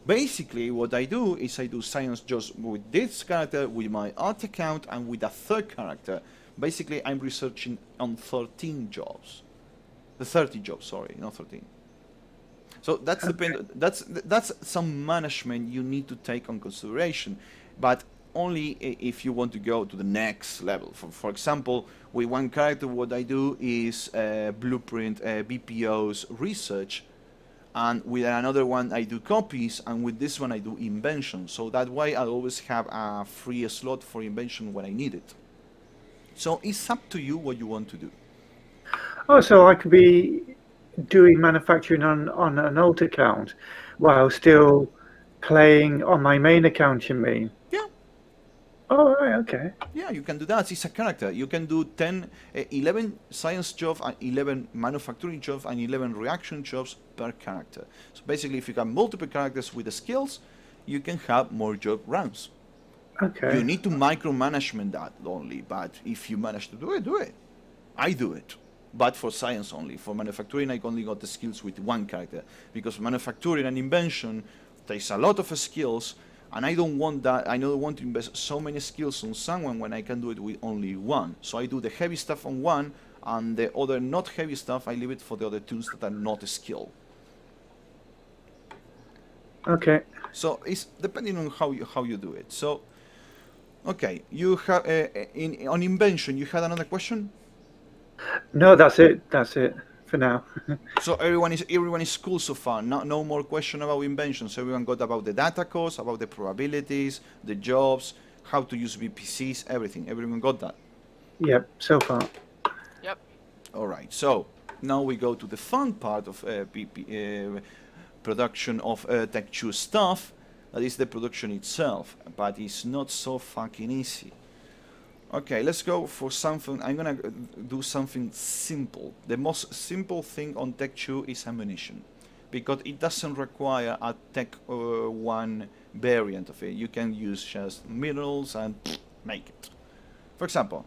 Basically, what I do is I do science just with this character, with my art account, and with a third character. Basically, I'm researching on 13 jobs. The 30 jobs, sorry, not 13. So that's that's some management you need to take on consideration, but only if you want to go to the next level. For example, with one character, what I do is blueprint BPO's research, and with another one I do copies, and with this one I do invention. So that way I always have a free slot for invention when I need it. So it's up to you what you want to do. Oh, so I could be doing manufacturing on an alt account while still playing on my main account, you mean? Yeah, Oh, right, okay. yeah, you can do that. It's a character. You can do 10, 11 science jobs, 11 manufacturing jobs, and 11 reaction jobs per character. So basically, if you have multiple characters with the skills, you can have more job rounds. Okay. You need to micromanagement that only, but if you manage to do it, do it. I do it, but for science only. For manufacturing, I only got the skills with one character, because manufacturing and invention takes a lot of skills, and I don't want that. I don't want to invest so many skills on someone when I can do it with only one. So I do the heavy stuff on one, and the other not heavy stuff, I leave it for the other tools that are not a skill. Okay. So it's depending on how you do it. So, okay, you have on invention. You had another question. No, that's it. That's it for now. So everyone is cool so far. No more question about inventions. Everyone got about the data cost, about the probabilities, the jobs, how to use VPCs, everything. Everyone got that. Yep, so far. Yep. All right. So now we go to the fun part of production of Tech2 stuff. That is the production itself, but it's not so fucking easy. Okay, let's go for something. I'm gonna do something simple. The most simple thing on Tech2 is ammunition, because it doesn't require a Tech 1 variant of it. You can use just minerals and make it. For example,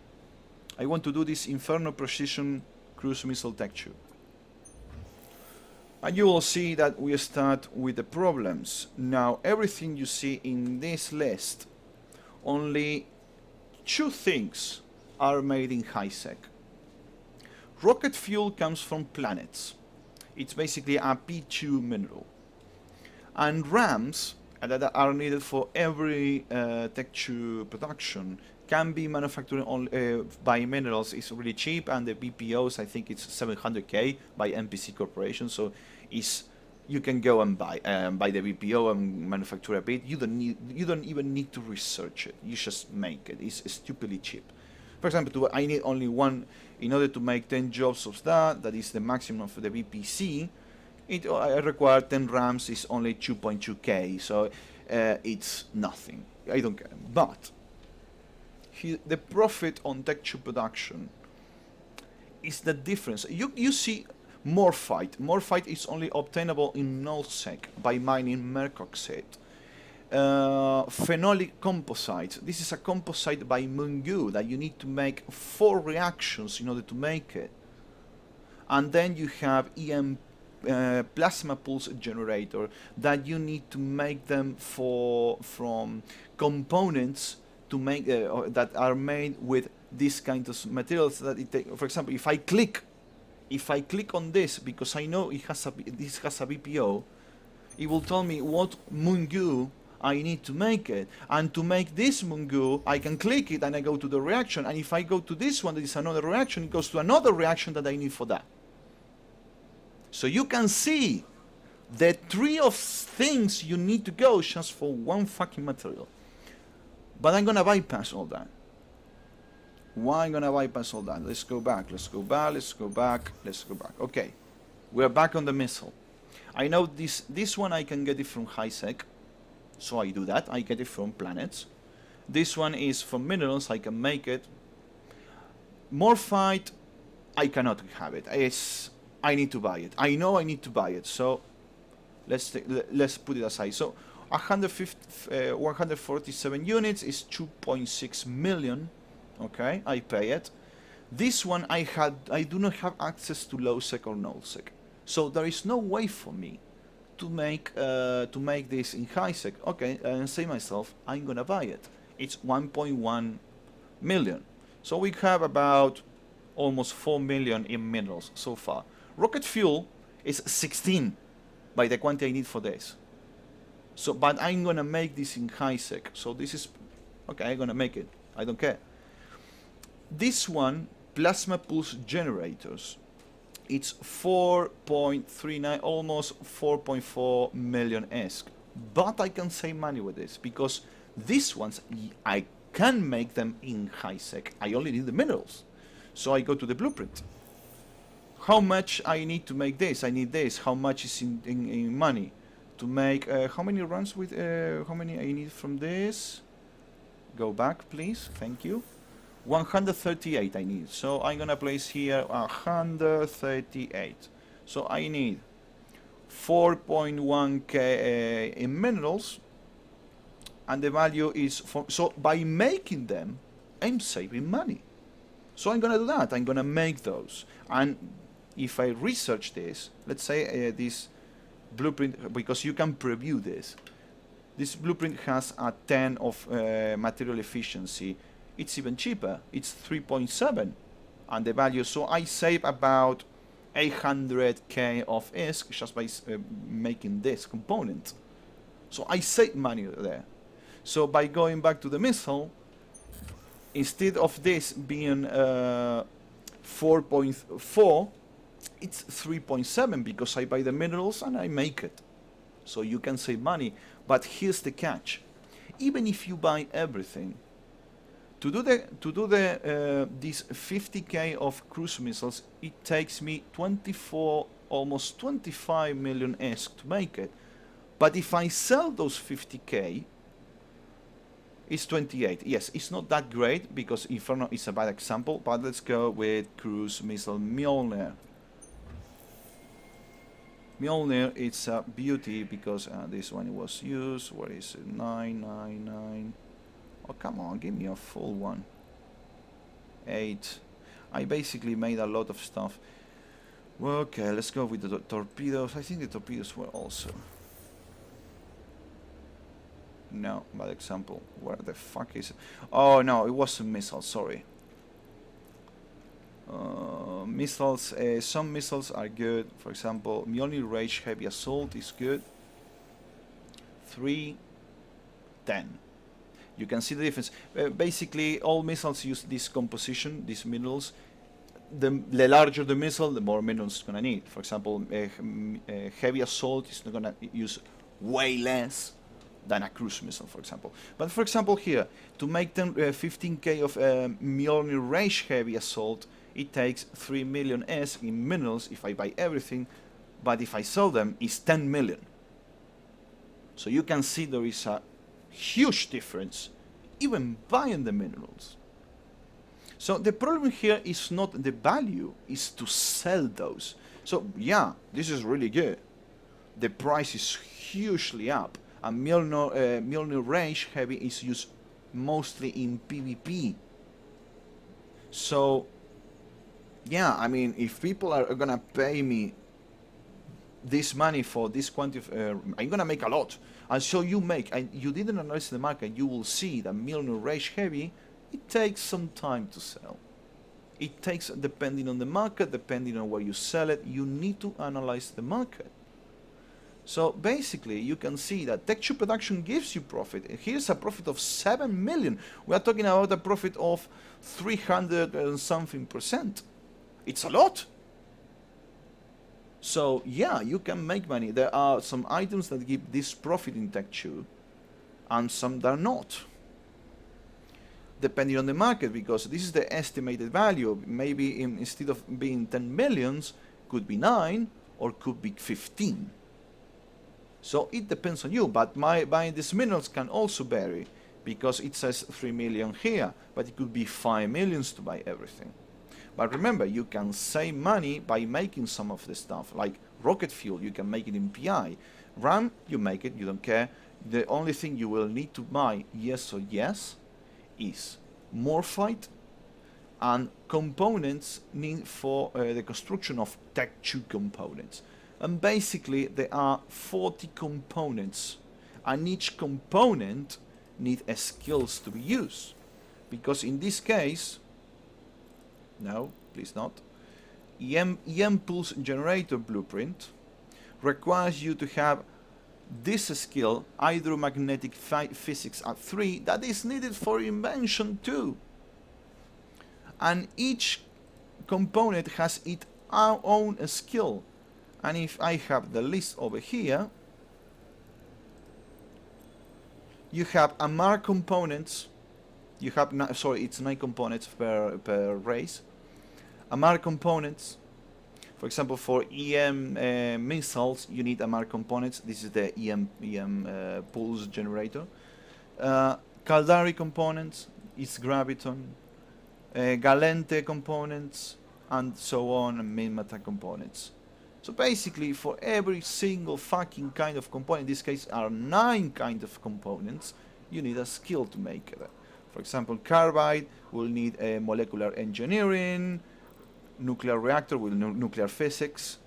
I want to do this Inferno Precision Cruise Missile Tech2. And you will see that we start with the problems. Now, everything you see in this list, only 2 things are made in high-sec. Rocket fuel comes from planets. It's basically a P2 mineral. And RAMs that are needed for every Tech2 production can be manufactured by minerals. It's really cheap, and the BPOs, I think it's 700k by NPC Corporation. So you can go and buy the BPO and manufacture a bit. You don't even need to research it. You just make it. It's stupidly cheap. For example, I need only one in order to make 10 jobs of that. That is the maximum for the VPC. I require 10 RAMs. Is only 2.2k. So it's nothing. I don't care. But the profit on Tech2 production is the difference. You see. Morphite. Morphite is only obtainable in nullsec by mining mercoxide. Phenolic composite. This is a composite by Mungu that you need to make 4 reactions in order to make it. And then you have EM plasma pulse generator that you need to make them from components to make that are made with these kinds of materials that it take. For example, if I click on this, because I know this has a BPO, it will tell me what Mungu I need to make it. And to make this Mungu, I can click it and I go to the reaction. And if I go to this one, there is another reaction, it goes to another reaction that I need for that. So you can see the 3 of things you need to go just for one fucking material. But I'm gonna bypass all that. Why am I gonna bypass all that? Let's go back. Okay, we're back on the missile. I know this one I can get it from high-sec, so I do that. I get it from planets. This one is from minerals. I can make it. Morphite, I cannot have it. I need to buy it. I know I need to buy it. So let's put it aside. So 147 units is 2.6 million. Okay, I pay it. This one I do not have access to low sec or null sec, so there is no way for me to make this in high sec. Okay, and say myself, I'm gonna buy it. It's 1.1 million. So we have about almost 4 million in minerals so far. Rocket fuel is 16 by the quantity I need for this. So, but I'm gonna make this in high sec. So this is okay. I'm gonna make it. I don't care. This one, plasma pulse generators, it's 4.39, almost 4.4 million ESC. But I can save money with this because these ones I can make them in high sec. I only need the minerals. So I go to the blueprint. How much I need to make this? I need this. How much is in money to make? How many runs with? How many I need from this? Go back, please. Thank you. 138 I need. So I'm gonna place here 138. So I need 4.1k in minerals, and the value is so by making them, I'm saving money. So I'm gonna do that. I'm gonna make those, and if I research this, let's say this blueprint, because you can preview this. This blueprint has a 10 of material efficiency. It's even cheaper. It's 3.7, and the value. So I save about 800k of ISK just by making this component. So I save money there. So by going back to the missile, instead of this being 4.4, it's 3.7 because I buy the minerals and I make it. So you can save money. But here's the catch: even if you buy everything, to do this 50k of cruise missiles, it takes me 24, almost 25 million ESK to make it. But if I sell those 50k, it's 28. Yes, it's not that great because Inferno is a bad example, but let's go with cruise missile Mjolnir. Mjolnir, it's a beauty because this one was used. What is it? 999. Oh, come on, give me a full one. 8. I basically made a lot of stuff. Well, okay, let's go with the torpedoes. I think the torpedoes were also... No, bad example. Where the fuck is it? Oh, no, it was a missile, sorry. Missiles, some missiles are good. For example, Mjolnir Rage Heavy Assault is good. 3, 10. You can see the difference. Basically, all missiles use this composition, these minerals. The larger the missile, the more minerals it's gonna need. For example, heavy assault is not gonna use way less than a cruise missile, for example. But for example, here to make them 15k of Mjolnir Rage Heavy Assault, it takes 3 million S in minerals if I buy everything. But if I sell them, it's 10 million. So you can see there is a huge difference even buying the minerals. So the problem here is not the value, is to sell those. So yeah, this is really good. The price is hugely up, and Mjolnir Rage Heavy is used mostly in PvP. So yeah, I mean, if people are gonna pay me this money for this quantity of, I'm gonna make a lot. And so you make, and you didn't analyze the market, you will see that Mjolnir Rage Heavy, it takes some time to sell. It takes, depending on the market, depending on where you sell it, you need to analyze the market. So basically, you can see that texture production gives you profit. Here's a profit of 7 million. We are talking about a profit of 300 and something %. It's a lot. So yeah, you can make money. There are some items that give this profit in Tech2 and some that are not, depending on the market, because this is the estimated value. Maybe instead of being 10 millions, could be 9 or could be 15. So it depends on you, but buying these minerals can also vary, because it says 3 million here, but it could be 5 millions to buy everything. But remember, you can save money by making some of the stuff, like rocket fuel, you can make it in PI. RAM, you make it, you don't care. The only thing you will need to buy, yes or yes, is morphite and components need for the construction of Tech2 components. And basically there are 40 components, and each component need a skills to be used, because in this case, no, please not, EM Pulse Generator Blueprint requires you to have this skill, hydromagnetic physics at 3, that is needed for invention 2. And each component has its own skill. And if I have the list over here, you have AMAR components. You have, it's 9 components per race. AMAR components. For example, for EM missiles, you need AMAR components. This is the EM pulse generator. Caldari components is graviton. Galente components, and so on, and Minmata components. So basically, for every single fucking kind of component, in this case are 9 kind of components, you need a skill to make it. For example, carbide will need a molecular engineering, nuclear reactor will need nuclear physics,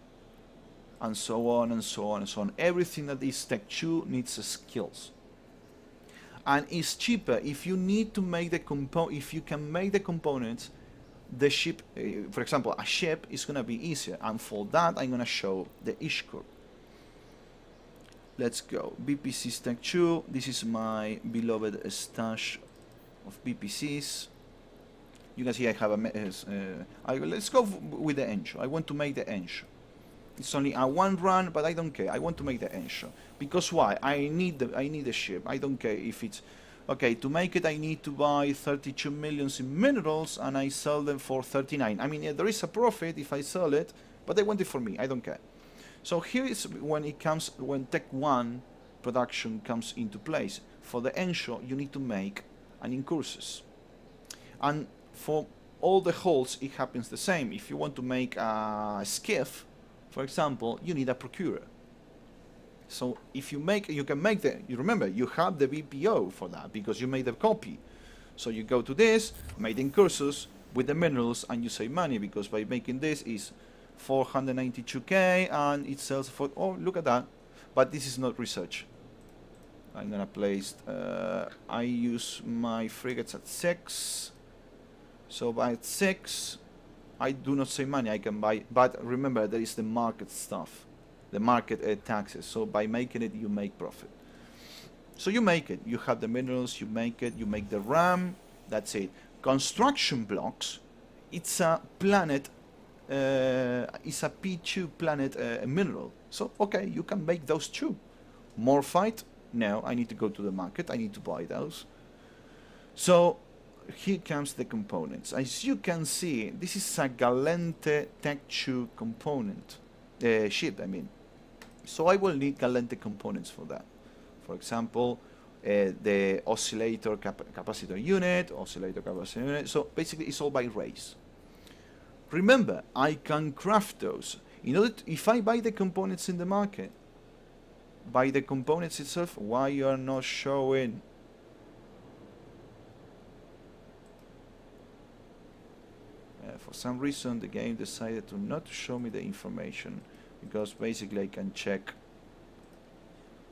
and so on and so on and so on. Everything that is Tech 2 needs skills. And it's cheaper if you need to make the if you can make the components, the ship, for example, a ship is gonna be easier, and for that I'm gonna show the Ishkur. Let's go. BPCs Tech 2. This is my beloved stash of BPCs. You can see I have a. Let's go with the Ensho. I want to make the Ensho. It's only a 1 run, but I don't care. I want to make the Ensho. Because why? I need the ship. I don't care if it's okay. To make it, I need to buy 32 millions in minerals, and I sell them for 39. I mean, yeah, there is a profit if I sell it, but I want it for me. I don't care. So here is when Tech 1 production comes into place. For the Ensho, you need to make an incursus, and for all the hulls, it happens the same. If you want to make a skiff, for example, you need a procurer. So if you can make you remember, you have the BPO for that because you made a copy. So you go to this, made incursus with the minerals, and you save money because by making this is 492k and it sells for, oh, look at that. But this is not research. I'm gonna place, I use my frigates at 6. So by 6, I do not save money, I can buy, but remember there is the market stuff, the market taxes. So by making it, you make profit. So you make it, you have the minerals, you make it, you make the RAM, that's it. Construction blocks, it's a planet, it's a P2 planet mineral. So okay, you can make those too. More fight? No, I need to go to the market, I need to buy those. So here comes the components. As you can see, this is a Galente Tech 2 component, ship, I mean. So I will need Galente components for that. For example, the oscillator capacitor unit, So basically it's all by race. Remember, I can craft those. In order to, if I buy the components in the market, buy the components itself, why you are not showing? For some reason the game decided to not show me the information, because basically I can check.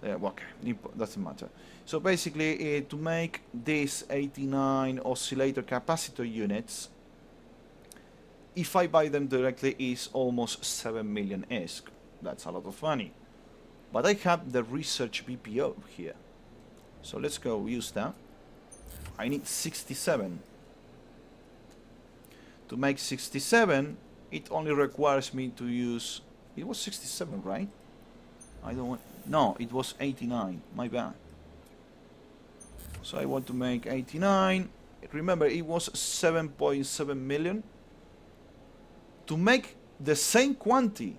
Okay, doesn't matter. So basically to make these 89 oscillator capacitor units, if I buy them directly, is almost 7 million ESC. That's a lot of money. But I have the research BPO here. So let's go use that. I need 67. To make 67, it only requires me to use, it was 67, right? I don't want, no, it was 89, my bad. So I want to make 89. Remember, it was 7.7 million. To make the same quantity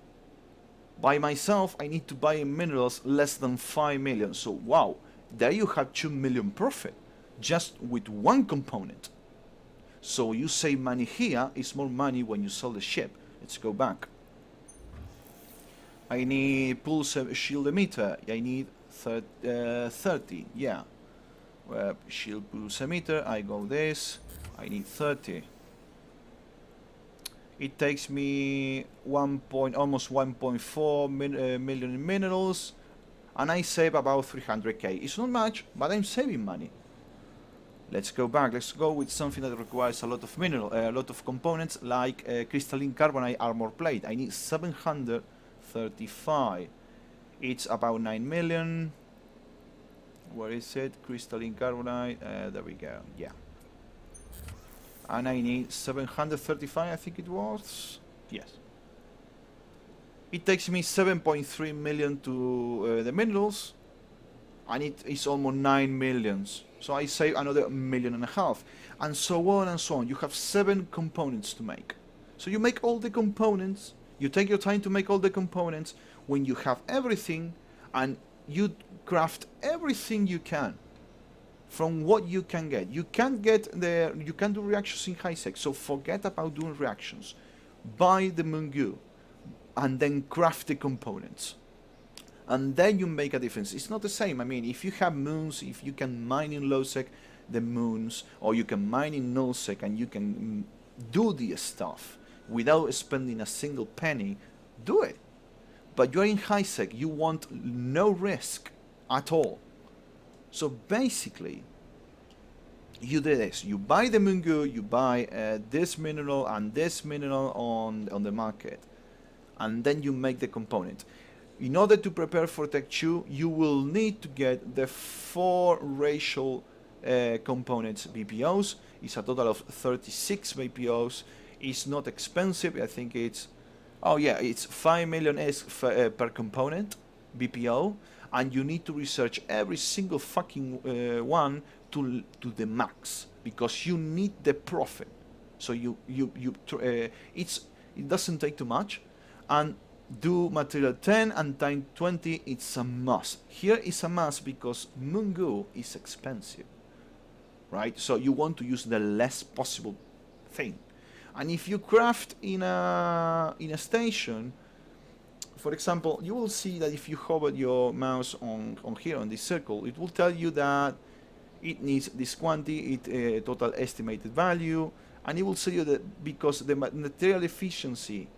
by myself, I need to buy in minerals less than 5 million. So wow, there you have 2 million profit just with one component. So you save money here, it's more money when you sell the ship. Let's go back. I need pulse shield emitter. I need 30, yeah. Shield pulse emitter, I go this. I need 30. It takes me almost 1.4 million in minerals, and I save about 300k. It's not much, but I'm saving money. Let's go back. Let's go with something that requires a lot of a lot of components, like crystalline carbonate armor plate. I need 735. It's about 9 million. Where is it? Crystalline carbonate. There we go. Yeah. And I need 735, I think it was. Yes. It takes me 7.3 million to the minerals, and it is almost 9 millions. So I save another 1.5 million, and so on and so on. You have 7 components to make. So you make all the components, you take your time to make all the components. When you have everything, and you craft everything you can from what you can get. You can't do reactions in high sec, so forget about doing reactions. Buy the moon goo, and then craft the components. And then you make a difference. It's not the same. I mean, if you have moons, if you can mine in low sec the moons, or you can mine in null sec and you can do the stuff without spending a single penny, do it. But you're in high sec, you want no risk at all. So basically, you do this. You buy the mungu, you buy this mineral and this mineral on the market, and then you make the component. In order to prepare for Tech 2, you will need to get the 4 racial components BPOs. It's a total of 36 BPOs. It's not expensive. I think it's, oh yeah, it's 5 million per component BPO, and you need to research every single fucking one to the max, because you need the profit. So it doesn't take too much, and do material 10 and time 20. It's a must. Here is a must because mungu is expensive, right? So you want to use the less possible thing. And if you craft in a station, for example, you will see that if you hover your mouse on here on this circle, it will tell you that it needs this quantity, total estimated value, and it will show you that because the material efficiency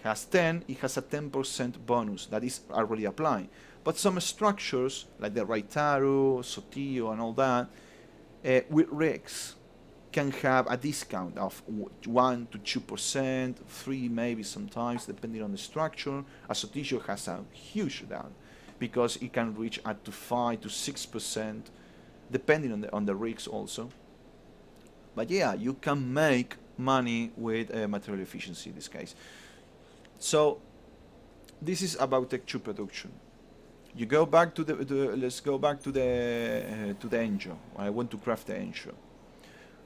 has 10, it has a 10% bonus that is already applying. But some structures, like the Raitaru, Sotillo, and all that, with rigs, can have a discount of 1 to 2%, 3 maybe sometimes, depending on the structure. A Sotillo has a huge down, because it can reach up to 5 to 6%, depending on the rigs also. But yeah, you can make money with material efficiency in this case. So this is about Tech 2 production. You go back to let's go back to the engine. I want to craft the engine.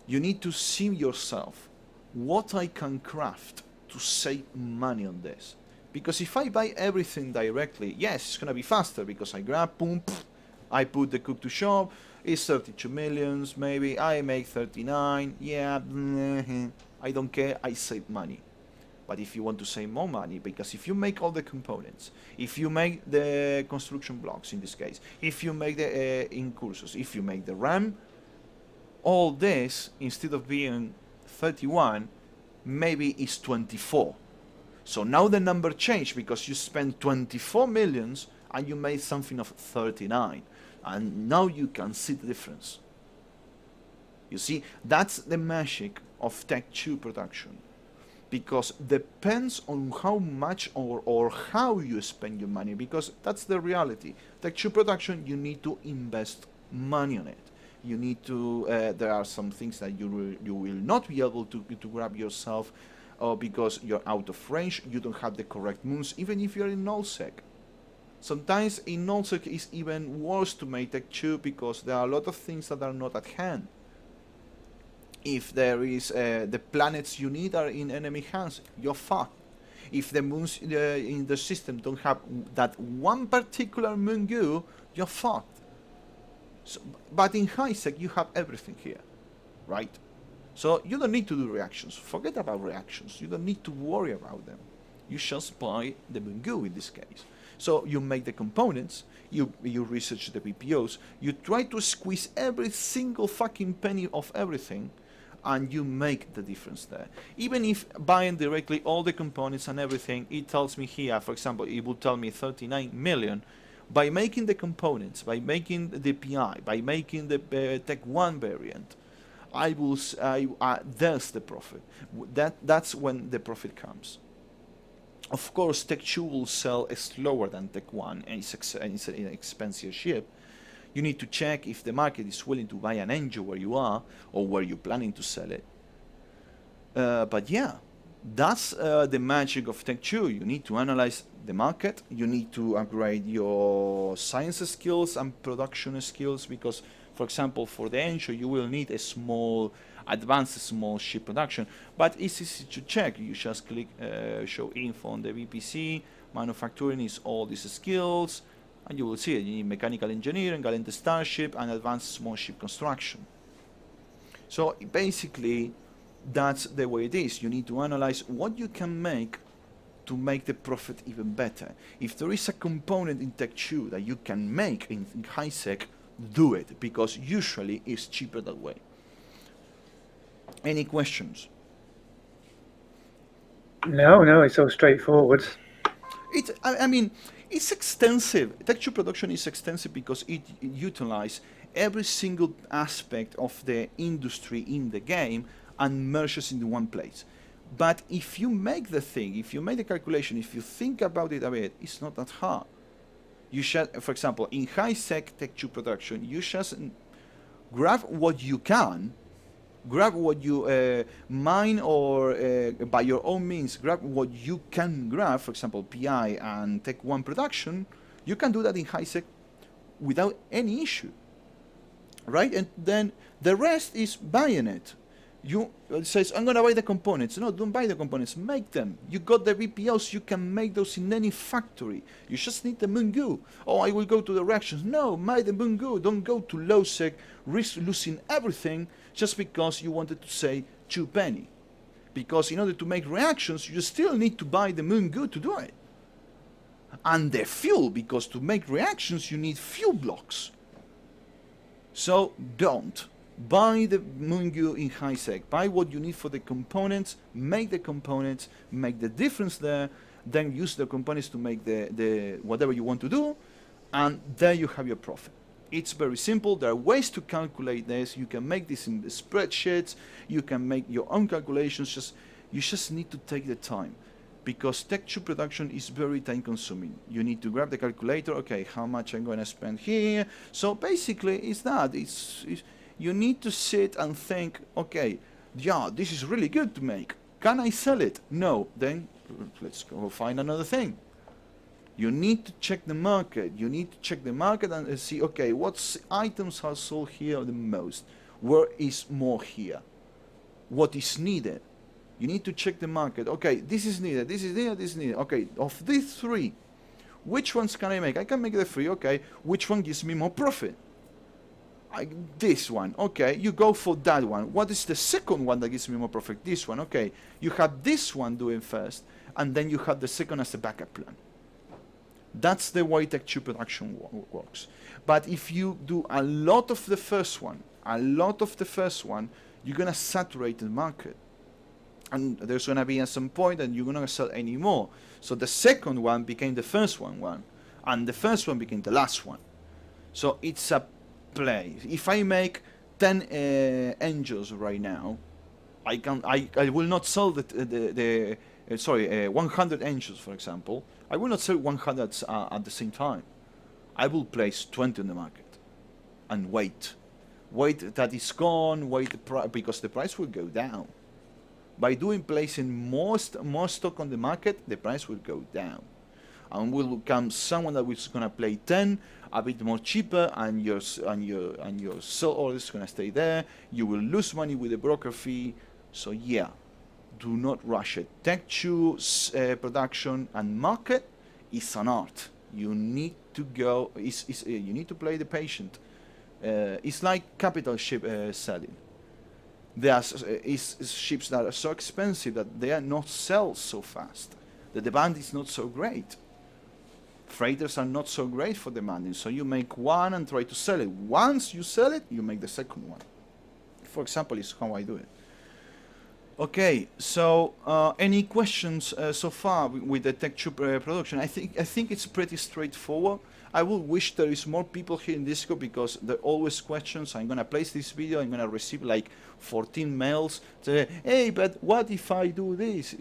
You need to see yourself what I can craft to save money on this. Because if I buy everything directly, yes, it's gonna be faster because I grab, boom, pff, I put the cook to shop. It's 32 millions, maybe I make 39. Yeah, I don't care. I save money. But if you want to save more money, because if you make all the components, if you make the construction blocks in this case, if you make the incursors, if you make the RAM, all this, instead of being 31, maybe it's 24. So now the number changed because you spent 24 millions and you made something of 39. And now you can see the difference. You see, that's the magic of Tech 2 production. Because depends on how much or how you spend your money, because that's the reality. Tech 2 production, you need to invest money on it. You need to, there are some things that you will not be able to grab yourself, or because you're out of range, you don't have the correct moons, even if you're in nullsec. Sometimes in nullsec it's even worse to make Tech 2 because there are a lot of things that are not at hand. If there is the planets you need are in enemy hands, you're fucked. If the moons in the system don't have that one particular moon goo, you're fucked. So, but in high sec you have everything here, right? So you don't need to do reactions. Forget about reactions. You don't need to worry about them. You just buy the moon goo in this case. So you make the components, you research the BPOs, you try to squeeze every single fucking penny of everything, and you make the difference there. Even if buying directly all the components and everything, it tells me here, for example, it will tell me 39 million. By making the components, by making the PI, by making the Tech 1 variant, there's the profit. That's when the profit comes. Of course, Tech 2 will sell slower than Tech 1, and it's an expensive ship. You need to check if the market is willing to buy an engine where you are or where you're planning to sell it. But yeah, that's the magic of Tech 2. You need to analyze the market. You need to upgrade your science skills and production skills because, for example, for the engine, you will need a advanced small ship production. But it's easy to check. You just click show info on the VPC. Manufacturing is all these skills. And you will see it. You need mechanical engineering, gallant starship, and advanced small ship construction. So basically, that's the way it is. You need to analyze what you can make to make the profit even better. If there is a component in Tech 2 that you can make in high sec, do it, because usually it's cheaper that way. Any questions? No, it's so straightforward. I mean, it's extensive. Tech 2 production is extensive because it utilizes every single aspect of the industry in the game and merges into one place. But if you make the thing, if you make the calculation, if you think about it a bit, it's not that hard. You should, for example, in high-sec Tech 2 production, you just grab what you can, grab what you mine or by your own means, grab what you can grab, for example, PI and Tech 1 production. You can do that in high-sec without any issue, right? And then the rest is buying it. It says, I'm going to buy the components. No, don't buy the components. Make them. You got the VPOs. You can make those in any factory. You just need the Mungu. Oh, I will go to the reactions. No, buy the Mungu. Don't go to low sec, risk losing everything just because you wanted to say 2 penny. Because in order to make reactions, you still need to buy the Mungu to do it. And the fuel, because to make reactions, you need fuel blocks. So don't. Buy the Mungu in high sec. Buy what you need for the components. Make the components. Make the difference there. Then use the components to make the whatever you want to do. And there you have your profit. It's very simple. There are ways to calculate this. You can make this in the spreadsheets. You can make your own calculations. You just need to take the time. Because Tech 2 production is very time consuming. You need to grab the calculator. Okay, how much I'm going to spend here. So basically it's that. You need to sit and think, okay, yeah, this is really good to make. Can I sell it? No. Then let's go find another thing. You need to check the market. You need to check the market and see, okay, what items are sold here the most? Where is more here? What is needed? You need to check the market. Okay, this is needed, this is needed, this is needed. Okay, of these 3, which ones can I make? I can make the 3, okay. Which one gives me more profit? This one, okay, you go for that one. What is the second one that gives me more profit? This one, okay. You have this one doing first, and then you have the second as a backup plan. That's the way Tech 2 production works. But if you do a lot of the first one, you're gonna saturate the market. And there's gonna be at some point that you're gonna sell any more. So the second one became the first one, and the first one became the last one. So it's a play. If I make 10 angels right now, I will not sell 100 angels, for example. I will not sell 100 at the same time. I will place 20 in the market and wait that it's gone. Because the price will go down. By placing more stock on the market, the price will go down. And will come someone that is gonna play 10 a bit more cheaper, and your sell order is gonna stay there. You will lose money with the broker fee. So yeah, do not rush it. Tech 2 production and market is an art. You need to go. You need to play the patient. It's like capital ship selling. There are ships that are so expensive that they are not sold so fast. The demand is not so great. Freighters are not so great for demanding, so you make one and try to sell it. Once you sell it, you make the second one. For example, is how I do it. Okay, so any questions so far with the Tech Tube production? I think it's pretty straightforward. I would wish there is more people here in Discord because there are always questions. I'm gonna place this video. I'm gonna receive like 14 mails. Say, hey, but what if I do this?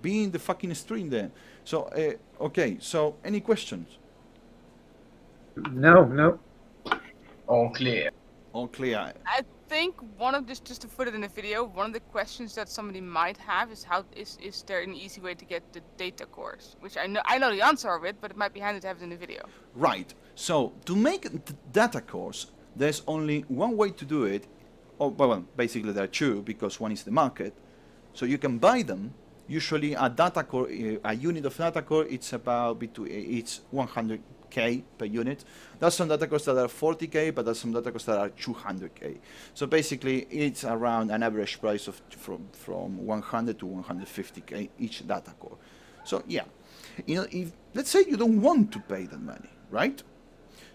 Be in the fucking stream then. So okay. So any questions? No. All clear. All clear. I think one of this, just to put it in the video, one of the questions that somebody might have is how is there an easy way to get the data cores? Which I know the answer of it, but it might be handy to have it in the video. Right. So to make data cores, there's only one way to do it. Oh, well, basically there are two because one is the market. So you can buy them. Usually a data core, a unit of data core, it's about between it's 100k per unit. There's some data cores that are 40k, but there's some data cores that are 200k. So basically, it's around an average price of from 100 to 150k each data core. So yeah, if let's say you don't want to pay that money, right?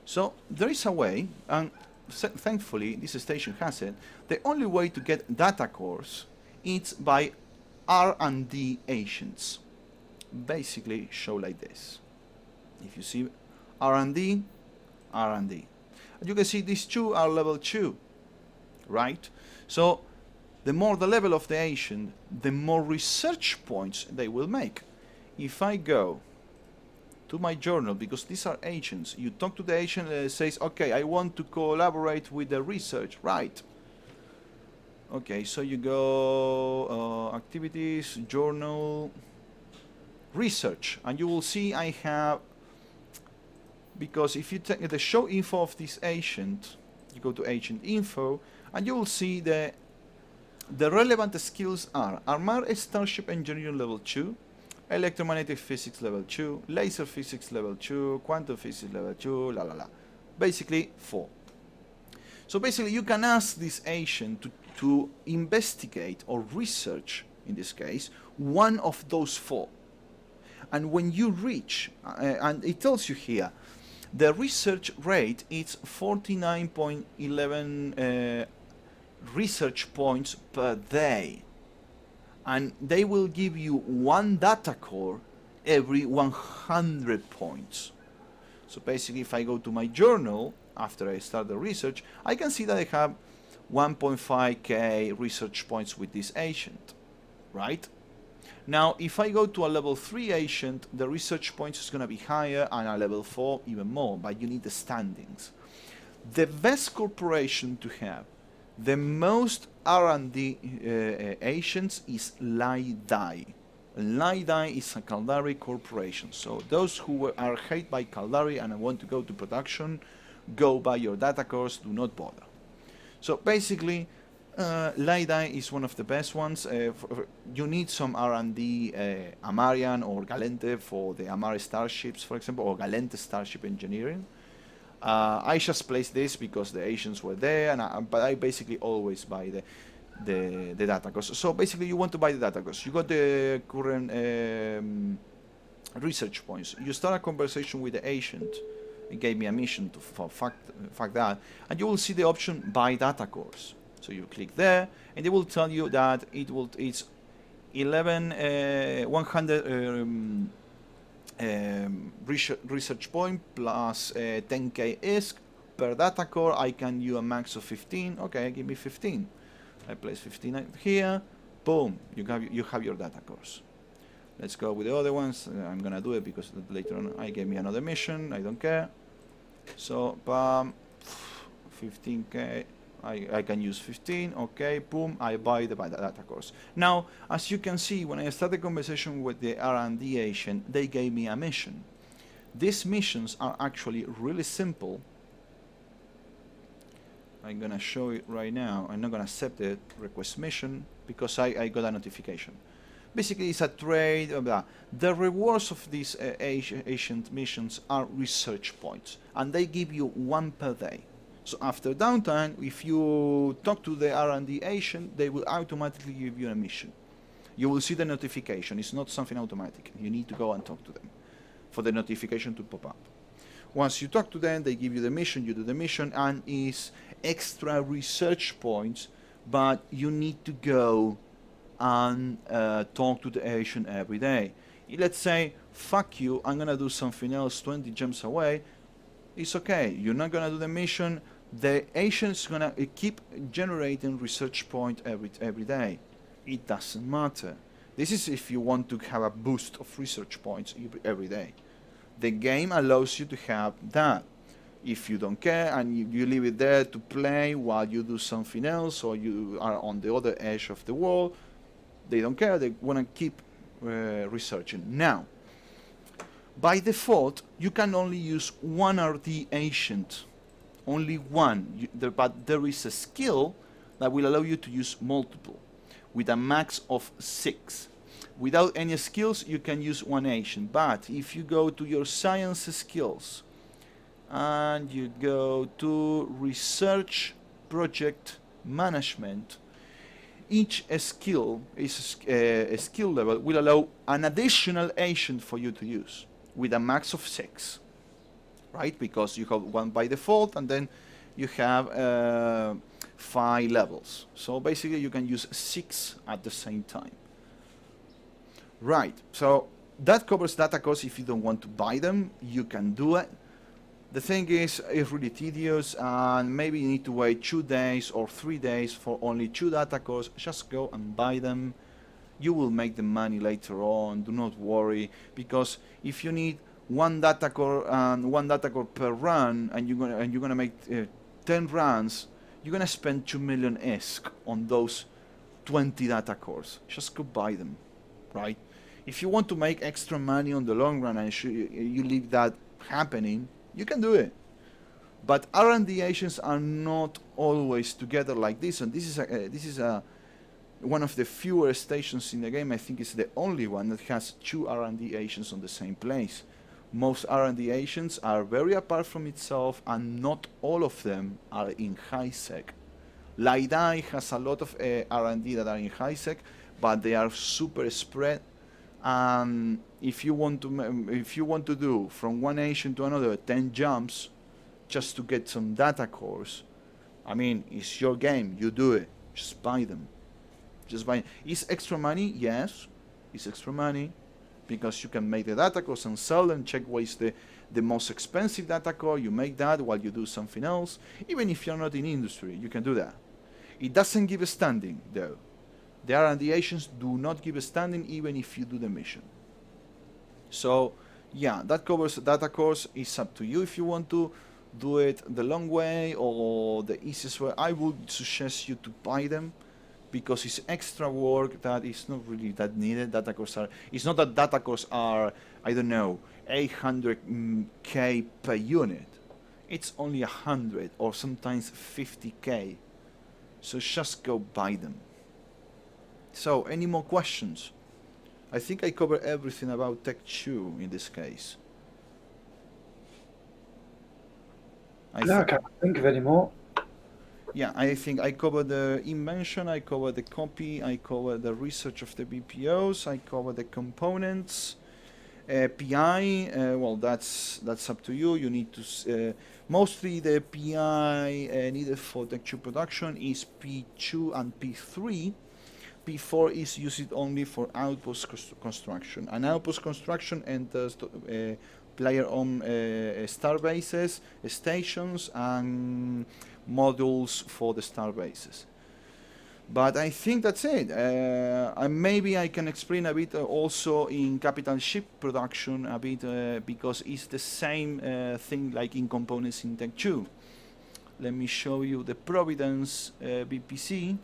So there is a way, and thankfully this station has it. The only way to get data cores is by R&D agents. Basically show like this. If you see R&D, R&D. You can see these two are level 2, right? So the more the level of the agent, the more research points they will make. If I go to my journal, because these are agents, you talk to the agent and it says, okay, I want to collaborate with the research, right? Okay, so you go activities, journal, research, and you will see I have, because if you take the show info of this agent, you go to agent info, and you will see the relevant skills are Armored Starship Engineering level 2, Electromagnetic Physics level 2, Laser Physics level 2, Quantum Physics level 2, la la la. Basically 4. So basically you can ask this agent to investigate or research, in this case, one of those 4. And when you reach, and it tells you here, the research rate is 49.11 research points per day. And they will give you 1 data core every 100 points. So basically if I go to my journal, after I start the research, I can see that I have 1.5k research points with this agent, right? Now, if I go to a level 3 agent, the research points is going to be higher, and a level 4 even more, but you need the standings. The best corporation to have, the most R&D agents is Laidai. Laidai is a Caldari corporation, so those who are hired by Caldari and want to go to production, go buy your data cores, do not bother. So basically, Laidai is one of the best ones. You need some R&D Amarian or Galente for the Amari starships, for example, or Galente Starship Engineering. I just placed this because the Asians were there, and but I basically always buy the data cores. So basically, you want to buy the data cores. You got the current research points. You start a conversation with the agent. It gave me a mission to fuck that, and you will see the option buy data cores. So you click there, and they will tell you that it's 100 research point plus 10k ISK per data core. I can use a max of 15. Okay, give me 15. I place 15 here. Boom, you have your data cores. Let's go with the other ones. I'm gonna do it because later on I gave me another mission. I don't care. So, 15k. I can use 15. Okay, boom. I buy the data cores. Now, as you can see, when I started the conversation with the R&D agent, they gave me a mission. These missions are actually really simple. I'm gonna show it right now. I'm not gonna accept the request mission because I got a notification. Basically, it's a trade. Blah, blah. The rewards of these agent missions are research points, and they give you 1 per day. So after downtime, if you talk to the R&D agent, they will automatically give you a mission. You will see the notification. It's not something automatic. You need to go and talk to them for the notification to pop up. Once you talk to them, they give you the mission, you do the mission, and it's extra research points, but you need to go and talk to the Asian every day. Let's say, fuck you, I'm gonna do something else 20 gems away. It's okay, you're not gonna do the mission. The Asian's gonna keep generating research point every day. It doesn't matter. This is if you want to have a boost of research points every day. The game allows you to have that. If you don't care and you leave it there to play while you do something else or you are on the other edge of the world, they don't care. They want to keep researching. Now, by default, you can only use one RD agent. Only one. But there is a skill that will allow you to use multiple with a max of 6. Without any skills, you can use one agent. But if you go to your science skills and you go to research project management, each skill is a skill level will allow an additional agent for you to use with a max of 6, right? Because you have one by default and then you have 5 levels. So basically you can use 6 at the same time. Right, so that covers data costs. If you don't want to buy them, you can do it. The thing is, it's really tedious and maybe you need to wait 2 days or 3 days for only 2 data cores. Just go and buy them. You will make the money later on, do not worry, because if you need one data core and one data core per run and you're gonna make 10 runs, you're gonna spend 2 million ESC on those 20 data cores. Just go buy them, right? If you want to make extra money on the long run and you leave that happening, you can do it. But R&D agents are not always together like this, and this is one of the fewer stations in the game. I think it's the only one that has 2 R&D agents on the same place. Most R&D agents are very apart from itself, and not all of them are in high sec. Laidai has a lot of R&D that are in high sec, but they are super spread. If you want to do from one agent to another 10 jumps just to get some data cores, I mean, it's your game. You do it. Just buy them. Just buy. Is extra money? Yes, it's extra money because you can make the data cores and sell them. Check what is the most expensive data core. You make that while you do something else. Even if you're not in industry, you can do that. It doesn't give a standing though. The R&D agents do not give a standing even if you do the mission. So yeah, that covers the data cores. It's up to you if you want to do it the long way or the easiest way. I would suggest you to buy them because it's extra work that is not really that needed. Data cores are, it's not that data cores are, I don't know, 800k per unit. It's only 100 or sometimes 50k. So just go buy them. So, any more questions? I think I covered everything about Tech 2 in this case. I can't think of any more. Yeah, I think I covered the invention, I covered the copy, I covered the research of the BPOs, I covered the components. PI, well, that's up to you. You need to mostly the PI needed for Tech 2 production is P2 and P3. P4 is used only for outpost construction. And outpost construction enters player-owned star bases, stations, and modules for the star bases. But I think that's it. Maybe I can explain a bit also in capital ship production a bit because it's the same thing like in components in Tech 2. Let me show you the Providence VPC.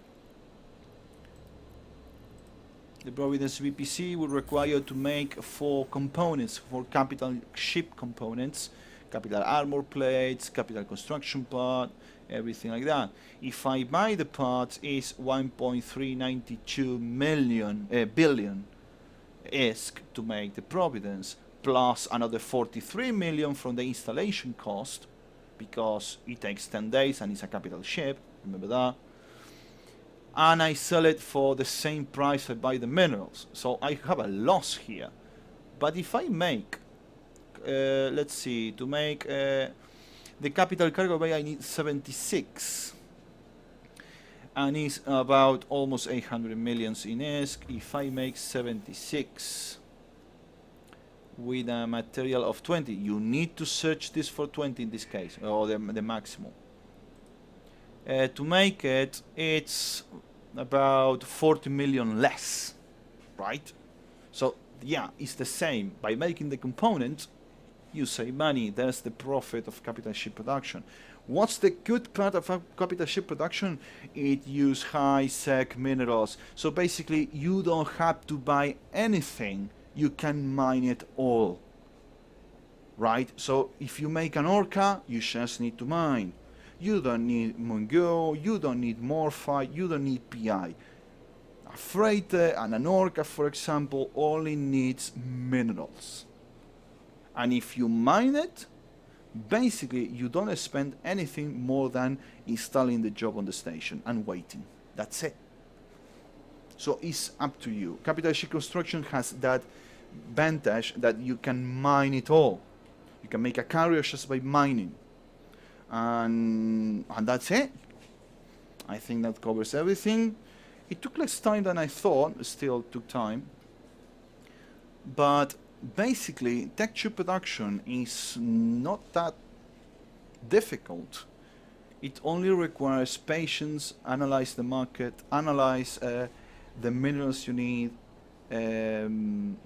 The Providence VPC will require you to make 4 components for capital ship components, capital armor plates, capital construction part, everything like that. If I buy the parts, is 1.392 billion ESC to make the Providence, plus another 43 million from the installation cost, because it takes 10 days and it's a capital ship, remember that. And I sell it for the same price I buy the minerals. So I have a loss here. But if I make, let's see, to make the capital cargo bay I need 76. and is about almost 800 millions in ESC. If I make 76 with a material of 20, you need to search this for 20 in this case, or the maximum. To make it, it's about 40 million less, right? So yeah, it's the same. By making the component, you save money. There's the profit of capital ship production. What's the good part of capital ship production? It uses high sec minerals. So basically, you don't have to buy anything. You can mine it all, right? So if you make an orca, you just need to mine. You don't need Mungo, you don't need Morphite, you don't need PI. A freighter and an orca, for example, only needs minerals. And if you mine it, basically you don't spend anything more than installing the job on the station and waiting. That's it. So it's up to you. Capital ship construction has that advantage that you can mine it all. You can make a carrier just by mining. And that's it. I think that covers everything. It took less time than I thought. It still took time. But basically, tech tube production is not that difficult. It only requires patience, analyze the market, analyze the minerals you need, and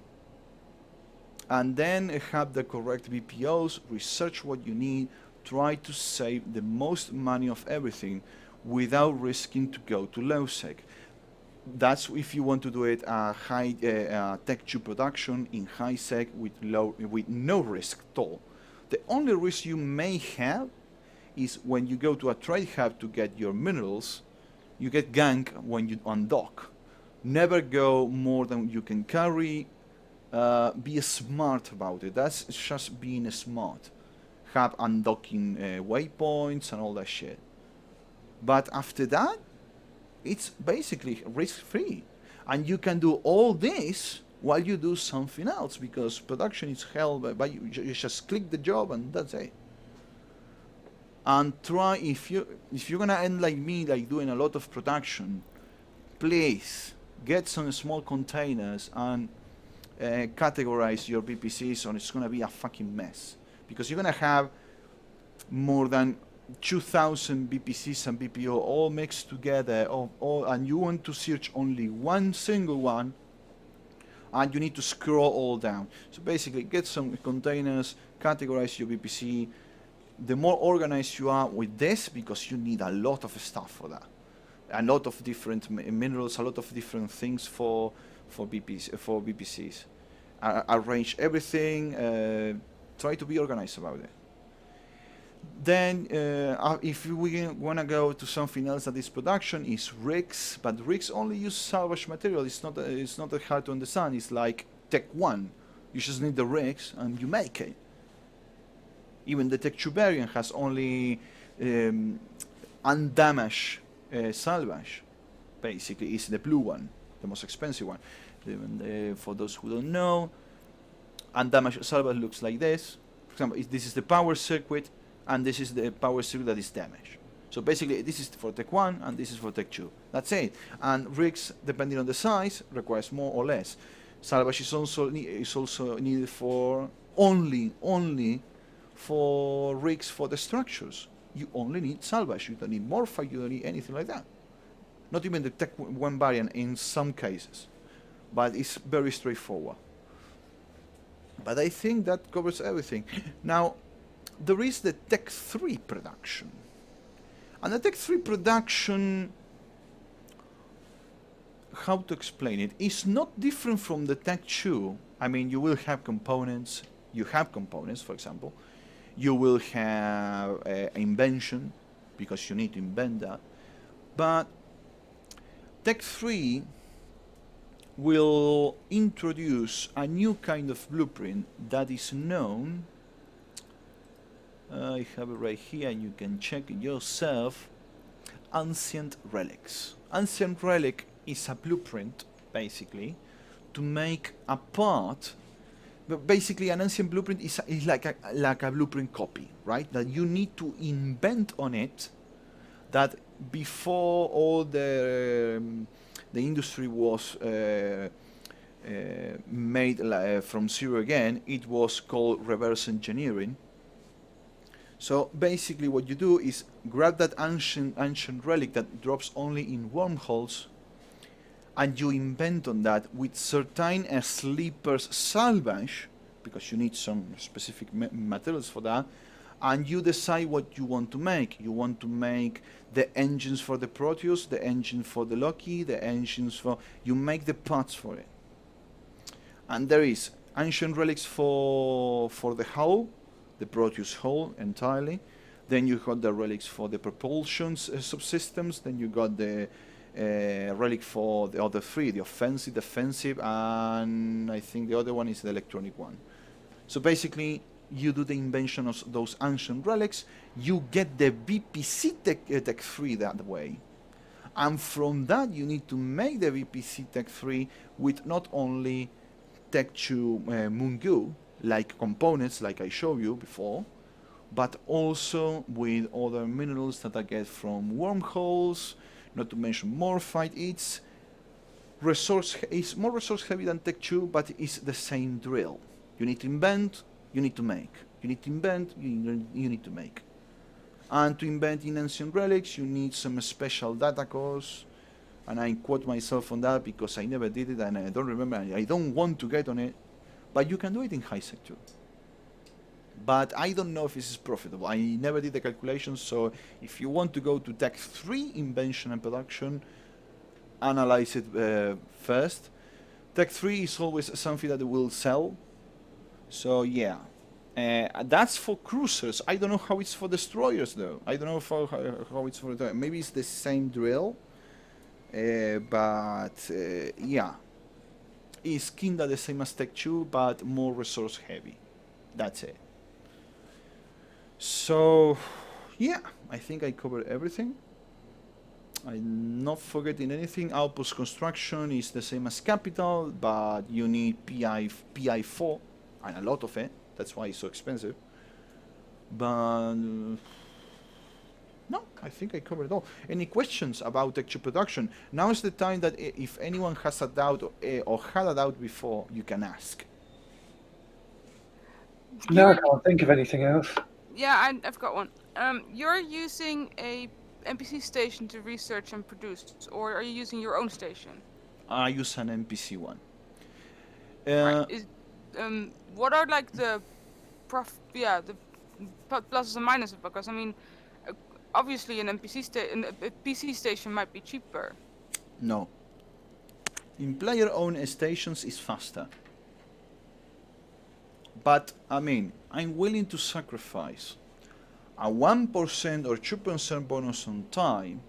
then have the correct BPOs, research what you need, try to save the most money of everything without risking to go to low sec. That's if you want to do it high tech tube production in high sec with no risk at all. The only risk you may have is when you go to a trade hub to get your minerals, you get ganked when you undock. Never go more than you can carry. Be smart about it. That's just being smart. Have undocking waypoints and all that shit. But after that, it's basically risk-free. And you can do all this while you do something else, because production is held by you just click the job and that's it. And try, if you're gonna end like me, like doing a lot of production, please get some small containers and categorize your BPCs, or it's gonna be a fucking mess. Because you're gonna have more than 2,000 BPCs and BPO all mixed together, and you want to search only one single one, and you need to scroll all down. So basically, get some containers, categorize your BPC. The more organized you are with this, because you need a lot of stuff for that, a lot of different minerals, a lot of different things for BPCs. Arrange everything. Try to be organized about it. Then, if we want to go to something else that is production, is rigs, but rigs only use salvage material. It's not that hard to understand. It's like Tech 1. You just need the rigs and you make it. Even the Tech Tubarian has only undamaged salvage. Basically, it's the blue one, the most expensive one. For those who don't know, undamaged salvage looks like this. For example, this is the power circuit, and this is the power circuit that is damaged. So basically, this is for Tech 1, and this is for Tech 2. That's it. And rigs, depending on the size, requires more or less. Salvage is also needed for only for rigs for the structures. You only need salvage. You don't need morphite. You don't need anything like that. Not even the Tech 1 variant in some cases. But it's very straightforward. But I think that covers everything. Now, there is the Tech 3 production. And the Tech 3 production, how to explain it, is not different from the Tech 2. I mean, you will have components. You have components, for example. You will have invention, because you need to invent that. But Tech 3 will introduce a new kind of blueprint that is known, I have it right here and you can check it yourself, Ancient Relics. Ancient Relic is a blueprint, basically, to make a part, but basically an ancient blueprint is like a blueprint copy, right? That you need to invent on it that before all the industry was made from zero again, it was called reverse engineering. So basically what you do is grab that ancient relic that drops only in wormholes, and you invent on that with certain sleepers salvage, because you need some specific materials for that, and you decide what you want to make. You want to make the engines for the Proteus, the engine for the Loki, the engines for... You make the parts for it. And there is ancient relics for the hull, the Proteus hull entirely. Then you got the relics for the propulsion subsystems. Then you got the relic for the other three, the offensive, defensive, and I think the other one is the electronic one. So basically, you do the invention of those ancient relics, you get the VPC Tech 3 that way. And from that, you need to make the VPC Tech 3 with not only Tech 2 Mungu, like components like I showed you before, but also with other minerals that I get from wormholes, not to mention morphite. It's more resource heavy than Tech 2, but it's the same drill. You need to invent, you need to make. You need to invent, you need to make. And to invent in ancient relics, you need some special data cores. And I quote myself on that because I never did it and I don't remember, I don't want to get on it. But you can do it in HiSec too. But I don't know if this is profitable. I never did the calculations, so if you want to go to Tech 3 invention and production, analyze it first. Tech 3 is always something that will sell. So yeah, that's for cruisers. I don't know how it's for destroyers though. I don't know how it's for the... Maybe it's the same drill, but yeah, it's kinda the same as Tech 2, but more resource heavy. That's it. So yeah, I think I covered everything. I'm not forgetting anything. Outpost construction is the same as capital, but you need PI4 and a lot of it. That's why it's so expensive. But no, I think I covered it all. Any questions about texture production? Now is the time that if anyone has a doubt or had a doubt before, you can ask. No, I can't think of anything else. Yeah, I've got one. You're using a NPC station to research and produce, or are you using your own station? I use an NPC one. Right. What are like the the pluses and minuses? Because I mean, obviously an a PC station might be cheaper. No. In player-owned stations is faster. But I mean, I'm willing to sacrifice a 1% or 2% bonus on time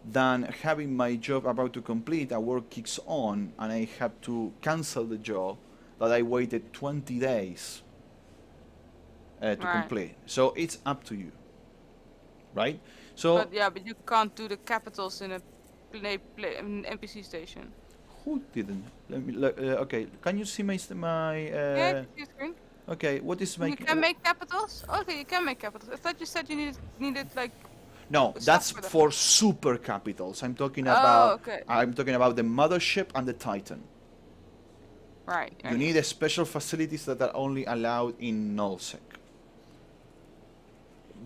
than having my job about to complete, a work kicks on, and I have to cancel the job that I waited 20 days to complete. So it's up to you, right? So. But yeah, but you can't do the capitals in a an NPC station. Who didn't? Let me. Okay, can you see my Yeah, your screen. Okay, what is my? You can make capitals. Okay, you can make capitals. I thought you said you needed like. No, that's for super capitals. I'm talking about. Okay. I'm talking about the mothership and the Titan. Right. You need special facilities that are only allowed in nullsec.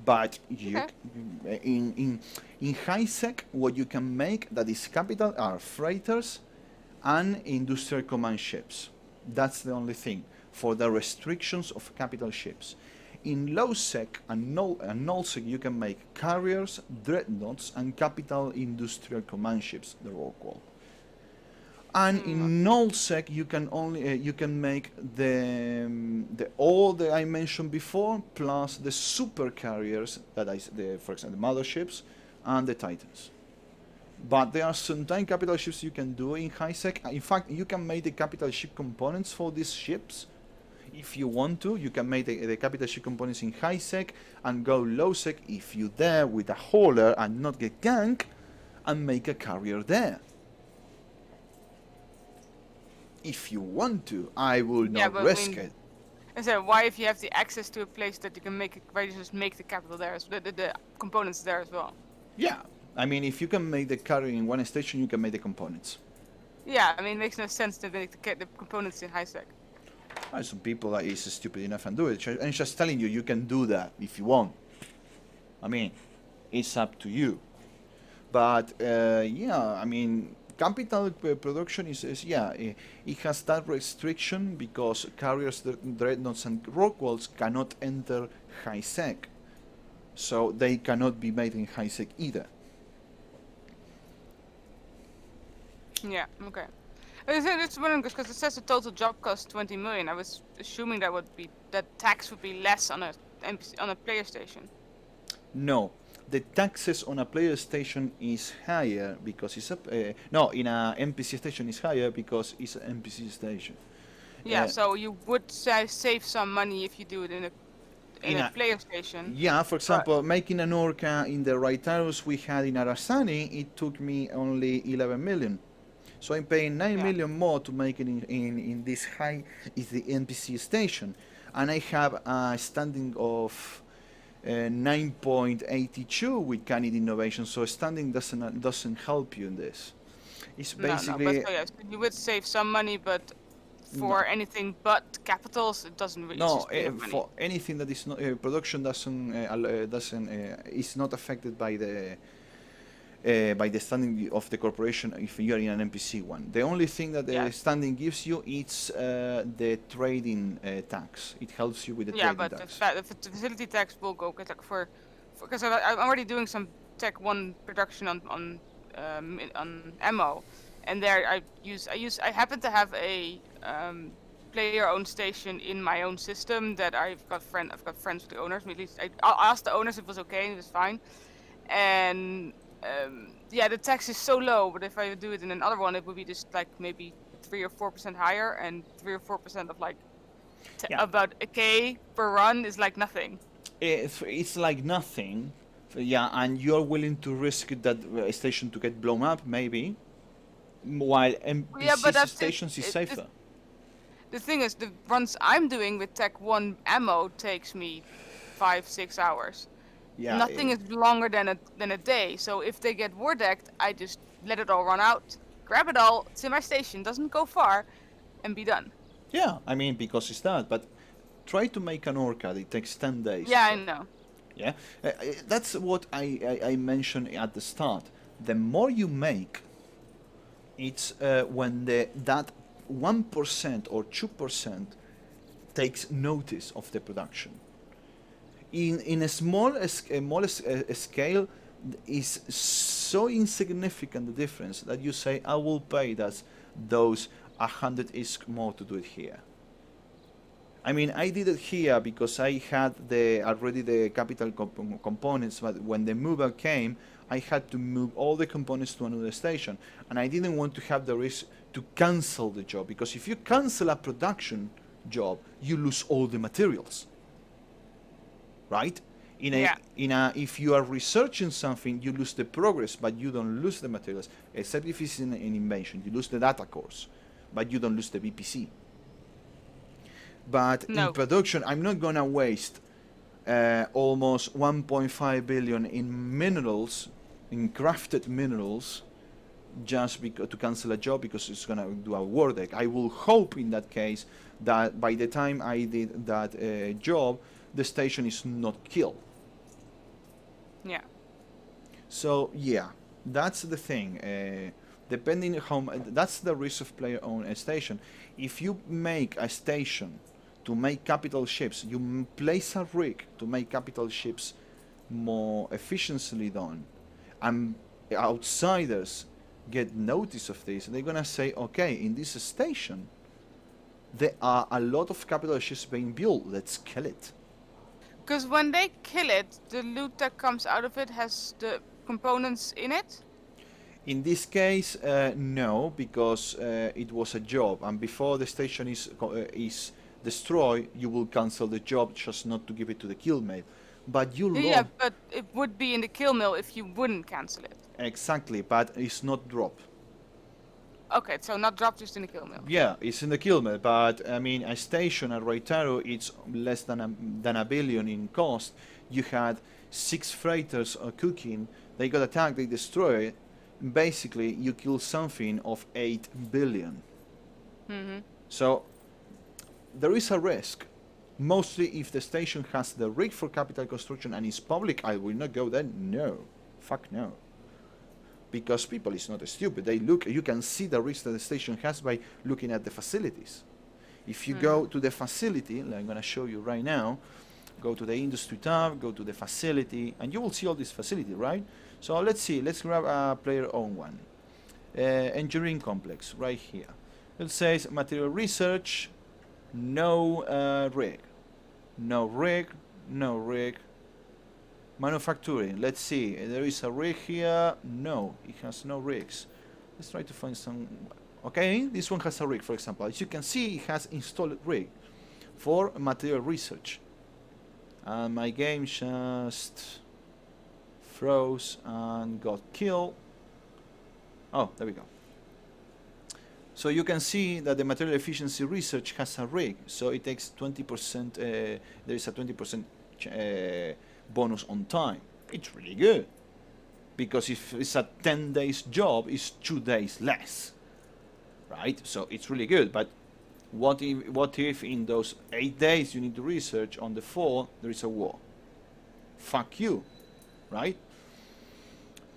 But you in HiSec, what you can make that is capital are freighters and industrial command ships. That's the only thing for the restrictions of capital ships. In lowsec and nullsec, you can make carriers, dreadnoughts, and capital industrial command ships. They're all called. And in nullsec, you can only you can make all that I mentioned before, plus the super carriers that for example, the motherships and the Titans. But there are certain capital ships you can do in HiSec. In fact, you can make the capital ship components for these ships. If you want to, you can make the capital ship components in HiSec and go lowsec if you dare with a hauler and not get ganked, and make a carrier there. If you want to, I will not risk it. I said, why if you have the access to a place that you can make it, why you just make the capital there, the components there as well? Yeah, I mean, if you can make the carrier in one station, you can make the components. Yeah, I mean, it makes no sense to make the components in high sec. Some people that is stupid enough and do it. And just telling you, you can do that if you want. I mean, it's up to you. But yeah, I mean, capital production is yeah, it has that restriction because carriers, dreadnoughts, and Rockwells cannot enter high sec, so they cannot be made in high sec either. Yeah. Okay. I was just wondering because it says the total job cost 20 million. I was assuming that tax would be less on a player station. No, the taxes on a player station is higher because it's a no, in a NPC station is higher because it's an NPC station. Yeah. So you would save some money if you do it in a player station. Yeah, for example, making an Orca in the Raitaros we had in Arasani, it took me only 11 million. So I'm paying 9 million more to make it in this high is the NPC station. And I have a standing of 9.82 with Canid Innovation, so standing doesn't help you in this. It's basically... No, but so you would save some money, but for anything but capitals, it doesn't really. No, for anything that is not production doesn't is not affected by the standing of the corporation if you are in an NPC one. The only thing that the standing gives you is the trading tax. It helps you with the trading tax. Yeah, but the facility tax will go because I'm already doing some Tech 1 production on ammo, and there I happen to have a player-owned station in my own system that I've got friends with the owners. At least I asked the owners if it was okay, and it was fine. And yeah, the tax is so low, but if I would do it in another one, it would be just like maybe 3 or 4% higher, and 3 or 4% of like about a K per run is like nothing. It's like nothing, yeah, and you're willing to risk that station to get blown up, maybe, while NPC stations is safer. The thing is, the runs I'm doing with Tech 1 ammo takes me 5-6 hours. Yeah, nothing is longer than a day. So if they get war decked, I just let it all run out, grab it all, it's in my station, doesn't go far, and be done. Yeah, I mean, because it's that, but try to make an Orca, it takes 10 days. Yeah, I know. Yeah, that's what I mentioned at the start. The more you make, it's when that 1% or 2% takes notice of the production. In a small scale, is so insignificant the difference that you say, I will pay those 100 ISK more to do it here. I mean, I did it here because I had already the capital components, but when the mover came, I had to move all the components to another station, and I didn't want to have the risk to cancel the job, because if you cancel a production job, you lose all the materials, right? If you are researching something, you lose the progress, but you don't lose the materials, except if it's in invention. You lose the data cores, but you don't lose the BPC. But in production, I'm not gonna waste almost 1.5 billion in minerals, in crafted minerals, just to cancel a job because it's gonna do a war deck. I will hope in that case that by the time I did that job, the station is not killed. Yeah. So yeah, that's the thing. Depending how that's the risk of player own a station. If you make a station to make capital ships, you place a rig to make capital ships more efficiently done, and outsiders get notice of this, they're gonna say, okay, in this station there are a lot of capital ships being built, let's kill it. Because when they kill it, the loot that comes out of it has the components in it? In this case, no, because it was a job, and before the station is destroyed, you will cancel the job, just not to give it to the kill mail. But you yeah, but it would be in the kill mill if you wouldn't cancel it. Exactly, but it's not dropped. Okay, so not dropped, just in the kill mill. Yeah, it's in the kill mill, but I mean, a station at Roitaro, it's less than a billion in cost. You had 6 freighters are cooking, they got attacked, they destroy it. Basically, you kill something of 8 billion. So there is a risk. Mostly if the station has the rig for capital construction and is public, I will not go there. No. Fuck no. Because people is not stupid. They look, you can see the risk that the station has by looking at the facilities. If you go to the facility, like I'm going to show you right now, go to the industry tab, go to the facility, and you will see all this facility, right? So let's see, let's grab a player own one. Engineering complex, right here. It says material research, no rig. No rig, no rig. Manufacturing, let's see, there is a rig here. No, it has no rigs. Let's try to find some. Okay, this one has a rig, for example. As you can see, it has installed rig for material research. My game just froze and got killed. Oh, there we go. So you can see that the material efficiency research has a rig, so it takes 20%. There is a 20% bonus on time. It's really good, because if it's a 10 days job, it's 2 days less, right? So it's really good. But what if in those 8 days you need to research, on the 4 there is a war? Fuck you, right?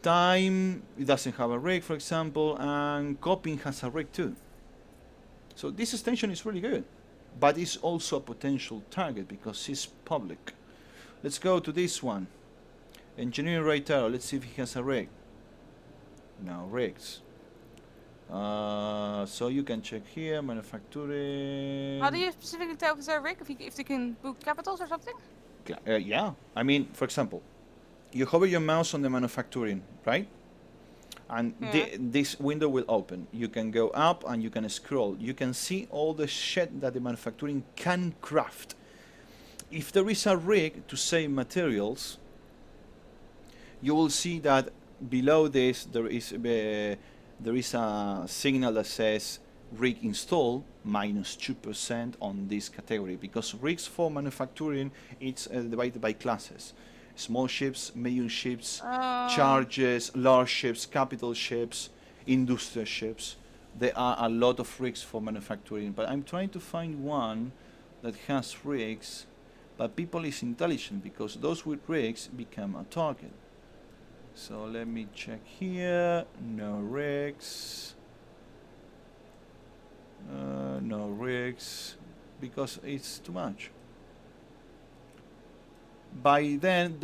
Time, it doesn't have a rig, for example, and copying has a rig too. So this extension is really good, but it's also a potential target because it's public. Let's go to this one. Engineering Rater, let's see if he has a rig. No rigs. So you can check here, manufacturing. How do you specifically tell if it's a rig? If they can book capitals or something? Yeah, I mean, for example, you hover your mouse on the manufacturing, right? And this window will open. You can go up and you can scroll. You can see all the shit that the manufacturing can craft. If there is a rig to save materials, you will see that below this there is a signal that says rig install -2% on this category, because rigs for manufacturing, it's divided by classes. Small ships, medium ships, charges, large ships, capital ships, industrial ships. There are a lot of rigs for manufacturing, but I'm trying to find one that has rigs, but people is intelligent, because those with rigs become a target. So let me check here. No rigs. No rigs, because it's too much. By then,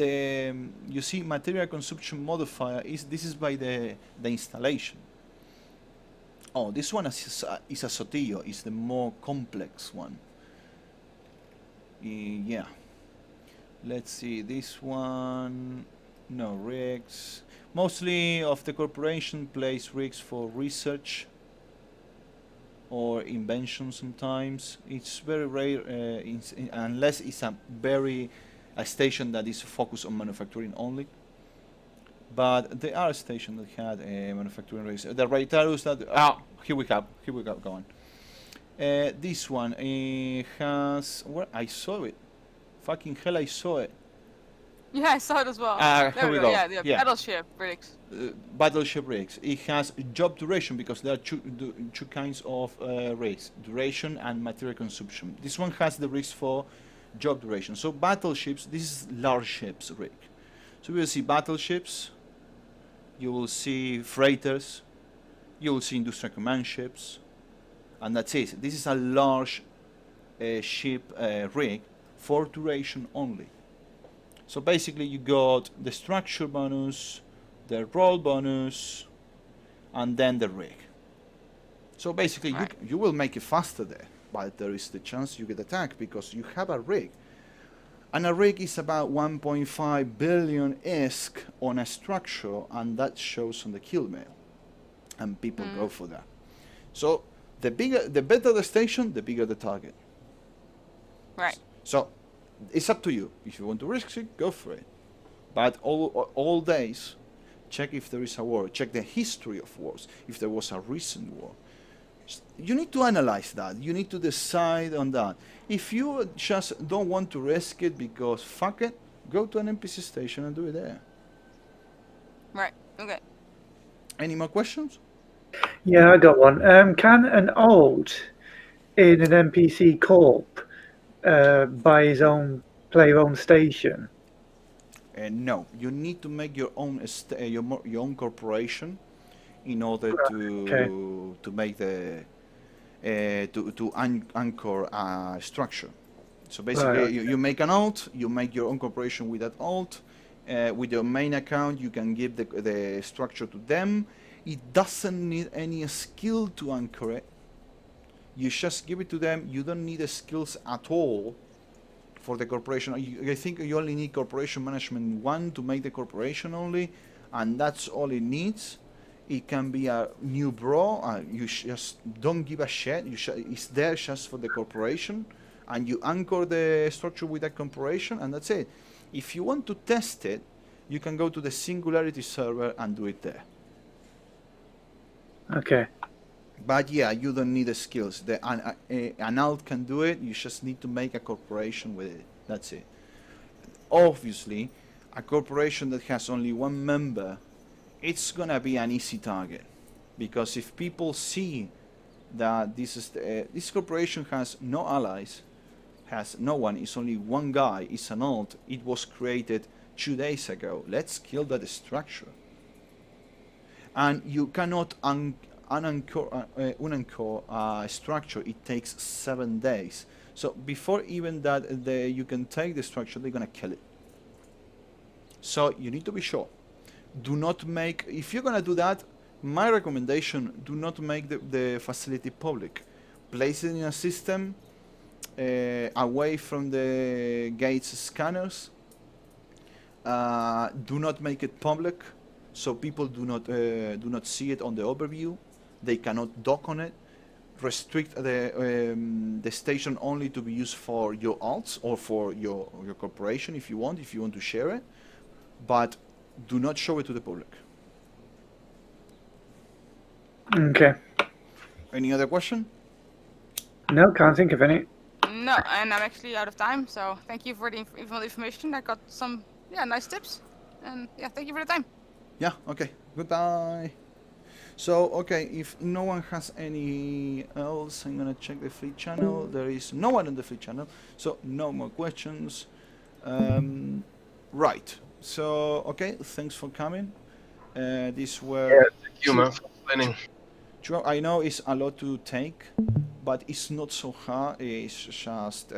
you see material consumption modifier this is by the installation. Oh, this one is a Sotillo, is the more complex one. Yeah. Let's see, this one, no rigs. Mostly of the corporation place rigs for research or invention sometimes. It's very rare, unless it's a station that is focused on manufacturing only. But there are stations that had manufacturing rigs. The Raitarus that here we go, go on. This one has, where I saw it. Fucking hell, I saw it. Yeah, I saw it as well. Here we go. Yeah, battleship rigs. Battleship rigs. It has job duration, because there are two kinds of rigs: duration and material consumption. This one has the rigs for job duration. So battleships, this is large ships rig. So we will see battleships, you will see freighters, you will see industrial command ships, and that's it. This is a large ship rig for duration only. So basically you got the structure bonus, the roll bonus, and then the rig. So basically you will make it faster there, but there is the chance you get attacked because you have a rig. And a rig is about 1.5 billion ISK on a structure, and that shows on the kill mail. And people go for that. So the better the station, the bigger the target. Right. So it's up to you. If you want to risk it, go for it. But all days, check if there is a war. Check the history of wars, if there was a recent war. You need to analyze that. You need to decide on that. If you just don't want to risk it because fuck it, Go to an NPC station and do it there. Right. Okay. Any more questions? Yeah, I got one. Can an alt in an NPC corp buy his own, play his own station? No, you need to make your own your own corporation in order Okay. to make the to anchor a structure. So basically, Right. you make an alt, you make your own corporation with that alt. With your main account, you can give the structure to them. It doesn't need any skill to anchor it. You just give it to them. You don't need the skills at all for the corporation. I think you only need corporation management 1 to make the corporation only, and that's all it needs. It can be a new bro. You just don't give a shit. It's there just for the corporation, and you anchor the structure with that corporation, and that's it. If you want to test it, you can go to the Singularity server and do it there. Okay. But yeah, you don't need the skills. An alt can do it. You just need to make a corporation with it. That's it. Obviously, a corporation that has only one member, it's gonna be an easy target, because if people see that this corporation has no allies, has no one, it's only one guy, it's an alt, it was created 2 days ago. Let's kill that structure. And you cannot unanchor a structure. It takes 7 days. So before even that you can take the structure, they're gonna kill it. So you need to be sure. Do not make, if you're gonna do that, my recommendation, do not make the facility public. Place it in a system away from the gates scanners. Do not make it public, so people do not see it on the overview. They cannot dock on it. Restrict the station only to be used for your alts or for your corporation if you want to share it, but do not show it to the public. Okay. Any other question? No, can't think of any. No, and I'm actually out of time, so thank you for the information. I got some nice tips, and thank you for the time. Yeah, okay. Goodbye. So, okay, if no one has any else, I'm gonna check the fleet channel. There is no one on the fleet channel, so no more questions. Right. So, okay, thanks for coming. These were... Thank you, man, for explaining. Sure, I know it's a lot to take, but it's not so hard. It's just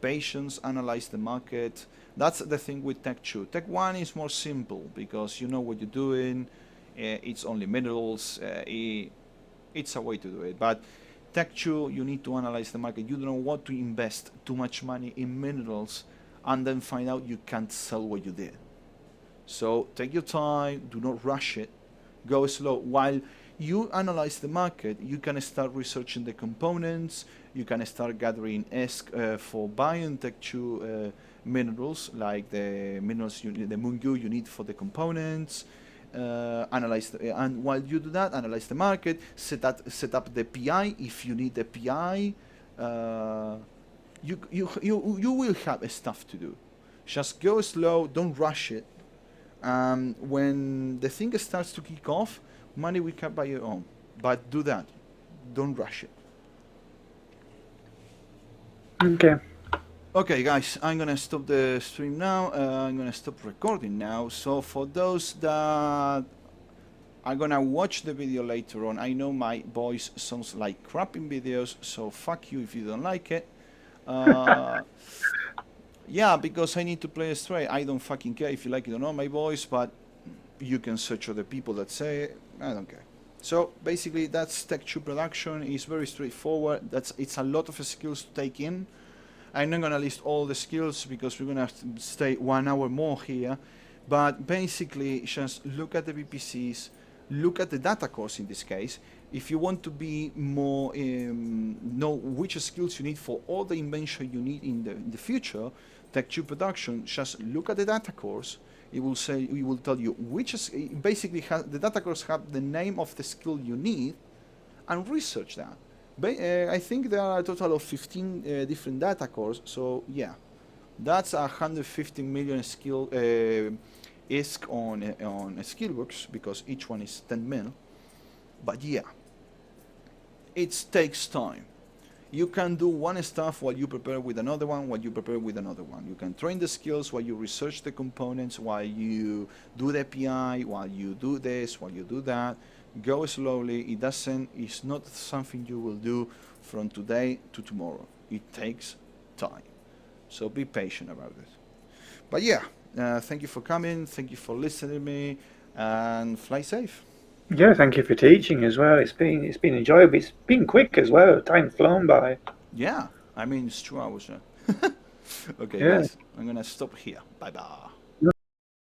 patience, analyze the market. That's the thing with Tech 2. Tech 1 is more simple because you know what you're doing. It's only minerals. It's a way to do it. But Tech 2, you need to analyze the market. You don't want to invest too much money in minerals and then find out you can't sell what you did. So take your time. Do not rush it. Go slow. While you analyze the market, you can start researching the components. You can start gathering for buying Tech 2 minerals, like the minerals the Mungu you need for the components. And while you do that, analyze the market, set up the PI if you need the PI. You will have stuff to do. Just go slow, don't rush it. When the thing starts to kick off, money will come by your own. But do that. Don't rush it. Okay. Okay, guys, I'm gonna stop the stream now. I'm gonna stop recording now. So for those that are gonna watch the video later on, I know my voice sounds like crap in videos, so fuck you if you don't like it. Yeah, because I need to play straight. I don't fucking care if you like it or not, my voice, but you can search other people that say it. I don't care. So basically, that's Tech 2 production. It's very straightforward. It's a lot of skills to take in. I'm not gonna list all the skills because we're gonna have to stay 1 hour more here. But basically, just look at the VPCs, look at the data cores in this case. If you want to be more know which skills you need for all the invention you need in the future, Tech 2 production, just look at the data cores. It will tell you which basically the data cores have the name of the skill you need, and research that. I think there are a total of 15 different data cores. So yeah, That's 150 million skill ISK on Skillworks, because each one is 10 mil. But yeah, it takes time. You can do one stuff while you prepare with another one, while you prepare with another one. You can train the skills while you research the components, while you do the API, while you do this, while you do that. Go slowly. It's not something you will do from today to tomorrow. It takes time. So be patient about it. But yeah, thank you for coming. Thank you for listening to me, and fly safe. Yeah, thank you for teaching as well. It's been enjoyable. It's been quick as well. Time's flown by. Yeah, I mean, it's 2 hours. Okay, Yeah. guys, I'm gonna stop here. Bye bye.